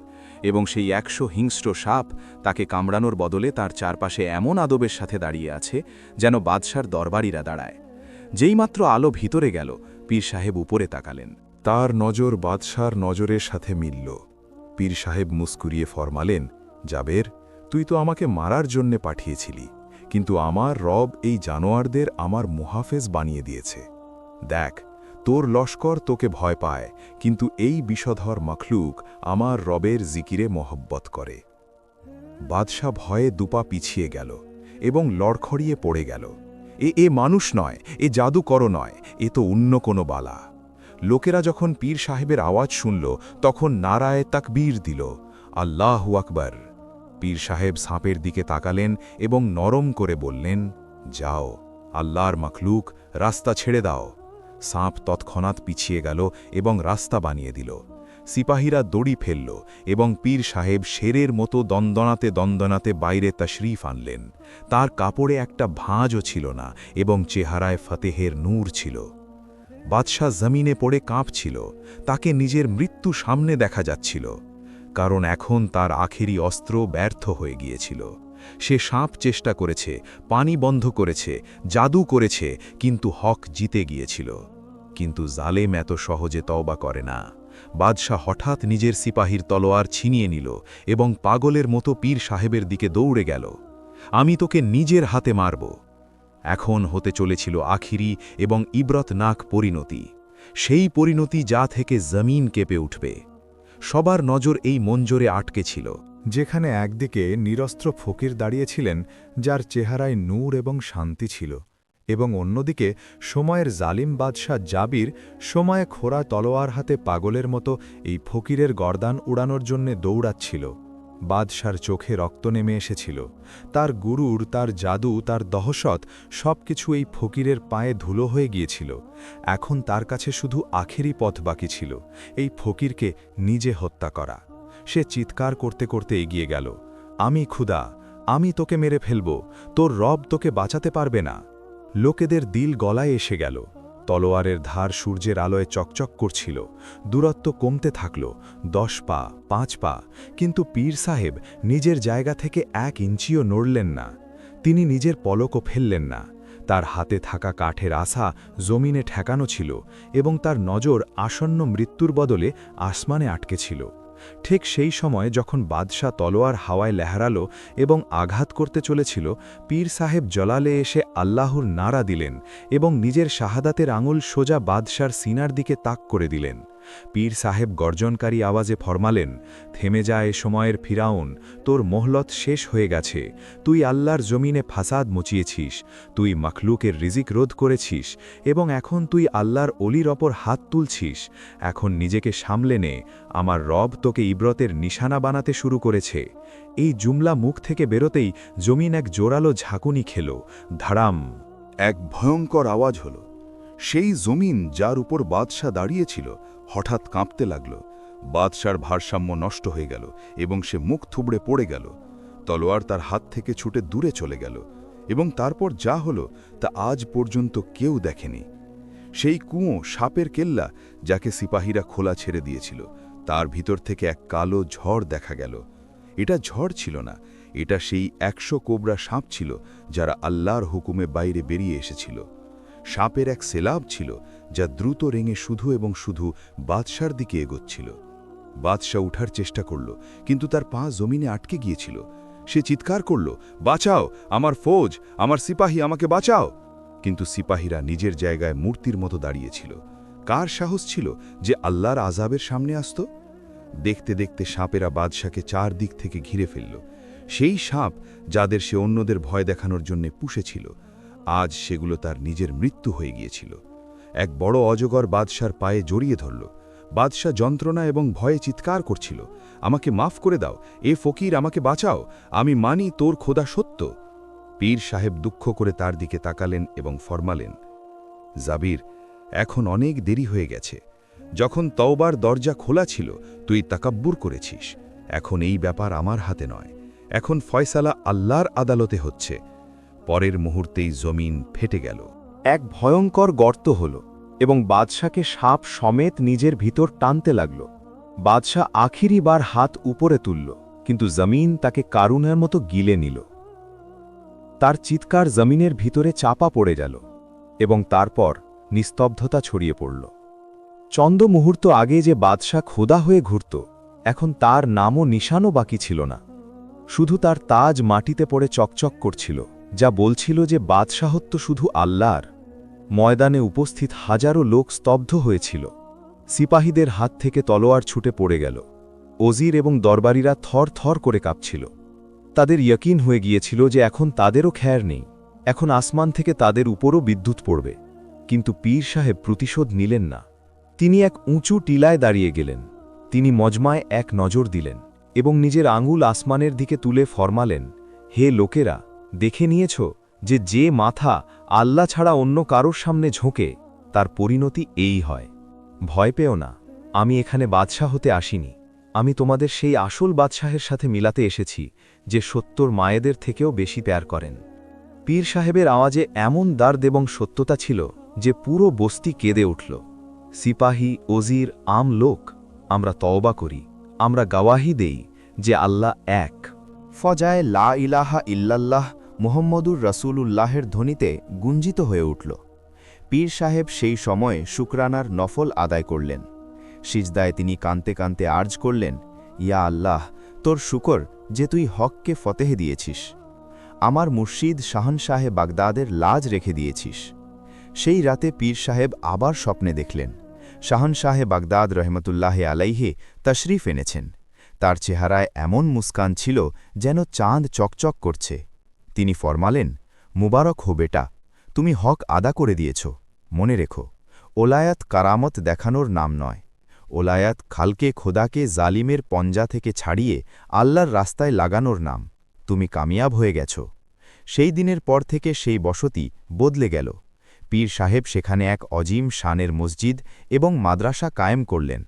এবং সেই 100 হিংস্র সাপ তাকে কামড়ানোর বদলে তার চারপাশে এমন আদবের সাথে দাঁড়িয়ে আছে যেন বাদশার দরবারিরা দাঁড়ায়। যেইমাত্র আলো ভিতরে গেল, পীর সাহেব উপরে তাকালেন। তার নজর বাদশার নজরের সাথে মিলল। পীর সাহেব মুস্কুরিয়ে ফরমালেন, জাবের, তুই তো আমাকে মারার জন্যে পাঠিয়েছিলি, কিন্তু আমার রব এই জানোয়ারদের আমার মুহাফেজ বানিয়ে দিয়েছে। দেখ, তোর লস্কর তোকে ভয় পায়, কিন্তু এই বিষধর মখলুক আমার রবের জিকিরে মহব্বত করে। বাদশাহ ভয়ে দুপা পিছিয়ে গেল এবং লড়খড়িয়ে পড়ে গেল। এ মানুষ নয়, এ জাদুকর নয়, এ তো অন্য কোনো বালা। লোকেরা যখন পীর সাহেবের আওয়াজ শুনল তখন নারায়ে তাকবীর দিল, আল্লাহু আকবার। পীর সাহেব সাপের দিকে তাকালেন এবং নরম করে বললেন, যাও, আল্লাহর মখলুক, রাস্তা ছেড়ে দাও। সাপ তৎক্ষণাৎ পিছিয়ে গেল এবং রাস্তা বানিয়ে দিল। সিপাহীরা দড়ি ফেলল এবং পীর সাহেব শেরের মতো দন্দনাতে বাইরে তশরিফ আনলেন। তার কাপড়ে একটা ভাঁজও ছিল না এবং চেহারায় ফতেহের নূর ছিল। বাদশাহ জমিনে পড়ে কাঁপছিল, তাকে নিজের মৃত্যু সামনে দেখা যাচ্ছিল, কারণ এখন তার আখেরি অস্ত্র ব্যর্থ হয়ে গিয়েছিল। সে সাপ চেষ্টা করেছে, পানি বন্ধ করেছে, জাদু করেছে, কিন্তু হক জিতে গিয়েছিল। কিন্তু জালেম এত সহজে তওবা করে না। বাদশাহ হঠাৎ নিজের সিপাহীর তলোয়ার ছিনিয়ে নিল এবং পাগলের মতো পীর সাহেবের দিকে দৌড়ে গেল। আমি তোকে নিজের হাতে মারব। এখন হতে চলেছিল আখিরি এবং ইবরতনাক পরিণতি, সেই পরিণতি যা থেকে জমিন কেঁপে উঠবে। সবার নজর এই মঞ্জরে আটকে ছিল, যেখানে একদিকে নিরস্ত্র ফকির দাঁড়িয়েছিলেন, যার চেহারায় নূর এবং শান্তি ছিল, এবং অন্যদিকে সময়ের জালিম বাদশাহ জাবির সময়ে খোরা তলোয়ার হাতে পাগলের মতো এই ফকিরের গর্দান উড়ানোর জন্যে দৌড়াচ্ছিল। বাদশার চোখে রক্ত নেমে এসেছিল। তার গুরুর, তার জাদু, তার দহশত সবকিছু এই ফকিরের পায়ে ধুলো হয়ে গিয়েছিল। এখন তার কাছে শুধু আখেরি পথ বাকি ছিল, এই ফকিরকে নিজে হত্যা করা। সে চিৎকার করতে করতে এগিয়ে গেল, আমি ক্ষুধা, আমি তোকে মেরে ফেলব, তোর রব তোকে বাঁচাতে পারবে না। লোকেদের দিল গলায় এসে গেল। তলোয়ারের ধার সূর্যের আলোয় চকচক করছিল। দূরত্ব কমতে থাকল, 10 পা, 5 পা, কিন্তু পীর সাহেব নিজের জায়গা থেকে 1 ইঞ্চিও নড়লেন না। তিনি নিজের পলকও ফেললেন না। তার হাতে থাকা কাঠের আশা জমিনে ঠেকানো ছিল এবং তার নজর আসন্ন মৃত্যুর বদলে আসমানে আটকে ছিল। ঠিক সেই সময় যখন বাদশাহ তলোয়ার হাওয়ায় লেহরালো এবং আঘাত করতে চলেছিল, পীর সাহেব জলালে এসে আল্লাহর নারা দিলেন এবং নিজের শাহাদাতের আঙুল সোজা বাদশার সিনার দিকে তাক করে দিলেন। পীর সাহেব গর্জনকারী আওয়াজে ফরমালেন, থেমে যায় সময়ের ফিরাউন, তোর মোহলত শেষ হয়ে গেছে। তুই আল্লাহর জমিনে ফাসাদ মচিয়েছিস, তুই মখলুকের রিজিক রোধ করেছিস এবং এখন তুই আল্লাহর অলির ওপর হাত তুলছিস। এখন নিজেকে সামলে নে, আমার রব তোকে ইব্রতের নিশানা বানাতে শুরু করেছে। এই জুমলা মুখ থেকে বেরোতেই জমিন এক জোরালো ঝাঁকুনি খেল, ধাড়াম। এক ভয়ঙ্কর আওয়াজ হল। সেই জমিন যার উপর বাদশাহ দাঁড়িয়েছিল হঠাৎ কাঁপতে লাগল। বাদশার ভারসাম্য নষ্ট হয়ে গেল এবং সে মুখ থুবড়ে পড়ে গেল। তলোয়ার তার হাত থেকে ছুটে দূরে চলে গেল এবং তারপর যা হলো তা আজ পর্যন্ত কেউ দেখেনি। সেই কুঁয়ো, সাপের কেল্লা, যাকে সিপাহীরা খোলা ছেড়ে দিয়েছিল, তার ভিতর থেকে এক কালো ঝড় দেখা গেল। এটা ঝড় ছিল না, এটা সেই 100 কোবরা সাপ ছিল যারা আল্লাহর হুকুমে বাইরে বেরিয়ে এসেছিল। সাপের এক সেলাব ছিল যা দ্রুত রেঙে শুধু এবং শুধু বাদশার দিকে এগোচ্ছিল। বাদশাহ উঠার চেষ্টা করল, কিন্তু তার পা জমিনে আটকে গিয়েছিল। সে চিৎকার করল, বাঁচাও, আমার ফৌজ, আমার সিপাহী, আমাকে বাঁচাও। কিন্তু সিপাহীরা নিজের জায়গায় মূর্তির মতো দাঁড়িয়েছিল। কার সাহস ছিল যে আল্লাহর আযাবের সামনে আসত? দেখতে দেখতে সাপেরা বাদশাকে 4 দিক থেকে ঘিরে ফেলল। সেই সাপ যাদের সে অন্যদের ভয় দেখানোর জন্য পুষেছিল, আজ সেগুলো তার নিজের মৃত্যু হয়ে গিয়েছিল। এক বড় অজগর বাদশার পায়ে জড়িয়ে ধরল। বাদশাহ যন্ত্রণা এবং ভয়ে চিৎকার করছিল, আমাকে মাফ করে দাও, এ ফকির, আমাকে বাঁচাও, আমি মানি তোর খোদা সত্য। পীর সাহেব দুঃখ করে তার দিকে তাকালেন এবং ফরমালেন, জাবির, এখন অনেক দেরি হয়ে গেছে। যখন তওবার দরজা খোলা ছিল তুই তাকাব্বুর করেছিস। এখন এই ব্যাপার আমার হাতে নয়, এখন ফয়সালা আল্লাহর আদালতে হচ্ছে। পরের মুহূর্তেই জমিন ফেটে গেল। এক ভয়ঙ্কর গর্ত হল এবং বাদশাকে সাপ সমেত নিজের ভিতর টানতে লাগল। বাদশাহ আখিরি বার হাত উপরে তুলল, কিন্তু জমিন তাকে কারুনের মতো গিলে নিল। তার চিৎকার জমিনের ভিতরে চাপা পড়ে গেল এবং তারপর নিস্তব্ধতা ছড়িয়ে পড়ল। চন্দ মুহূর্ত আগে যে বাদশাহ খোদা হয়ে ঘুরত, এখন তার নামও নিশানও বাকি ছিল না। শুধু তার তাজ মাটিতে পড়ে চকচক করছিল, যা বলছিল যে বাদশাহত্ব শুধু আল্লাহর। ময়দানে উপস্থিত হাজারো লোক স্তব্ধ হয়েছিল। সিপাহীদের হাত থেকে তলোয়ার ছুটে পড়ে গেল। ওজির এবং দরবারীরা থর থর করে কাঁপছিল। তাদের ইয়কিন হয়ে গিয়েছিল যে এখন তাদেরও খ্যার নেই, এখন আসমান থেকে তাদের উপরও বিদ্যুৎ পড়বে। কিন্তু পীর সাহেব প্রতিশোধ নিলেন না। তিনি এক উঁচু টিলায় দাঁড়িয়ে গেলেন। তিনি মজমায় এক নজর দিলেন এবং নিজের আঙুল আসমানের দিকে তুলে ফরমালেন, হে লোকেরা, দেখে নিয়েছ যে মাথা আল্লাহ ছাড়া অন্য কারোর সামনে ঝোঁকে তার পরিণতি এই হয়। ভয় পেও না, আমি এখানে বাদশাহ হতে আসিনি। আমি তোমাদের সেই আসল বাদশাহের সাথে মিলাতে এসেছি যে ৭০ মায়েদের থেকেও বেশি প্যার করেন। পীর সাহেবের আওয়াজে এমন দার্দ এবং সত্যতা ছিল যে পুরো বস্তি কেঁদে উঠল। সিপাহী, ওজির, আম লোক, আমরা তওবা করি, আমরা গাওয়াহি দেই যে আল্লাহ এক। ফজায় লা ইলাহা ইল্লাল্লাহ মুহাম্মদুর রাসূলুল্লাহের ধ্বনিতে গুঞ্জিত হয়ে উঠল। পীর সাহেব সেই সময় শুকরানার নফল আদায় করলেন। সিজদায় তিনি কানতে কানতে আর্জ করলেন, ইয়া আল্লাহ, তোর শুকর যে তুই হককে ফতেহ দিয়েছিস, আমার মুর্শিদ শাহনশাহে বাগদাদের লাজ রেখে দিয়েছিস। সেই রাতে পীর সাহেব আবার স্বপ্নে দেখলেন শাহনশাহে বাগদাদ রহমতুল্লাহে আলাইহে তশরিফ এনেছেন। তার চেহারায় এমন মুস্কান ছিল যেন চাঁদ চকচক করছে। তিনি ফরমালেন, মুবারক হো বেটা, তুমি হক আদা করে দিয়েছ। মনে রেখো, ওলায়াত কারামত দেখানোর নাম নয়। ওলায়াত খালকে খোদাকে জালিমের পঞ্জা থেকে ছাড়িয়ে আল্লাহর রাস্তায় লাগানোর নাম। তুমি কামিয়াব হয়ে গেছ। সেই দিনের পর থেকে সেই বসতি বদলে গেল। পীর সাহেব সেখানে এক অজিম শানের মসজিদ এবং মাদ্রাসা কায়েম করলেন।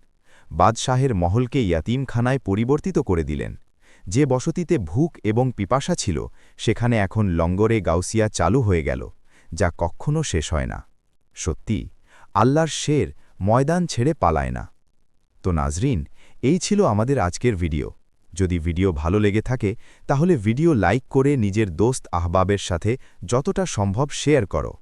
বাদশাহের মহলকে ইয়াতিমখানায় পরিবর্তিত করে দিলেন। যে বসতিতে ভুক এবং পিপাসা ছিল সেখানে এখন লঙ্গরে গাউসিয়া চালু হয়ে গেল, যা কখনো শেষ হয় না। সত্যি, আল্লাহর শের ময়দান ছেড়ে পালায় না। তো নাজরিন, এই ছিল আমাদের আজকের ভিডিও। যদি ভিডিও ভালো লেগে থাকে তাহলে ভিডিও লাইক করে নিজের দোস্ত আহবাবের সাথে যতটা সম্ভব শেয়ার করো।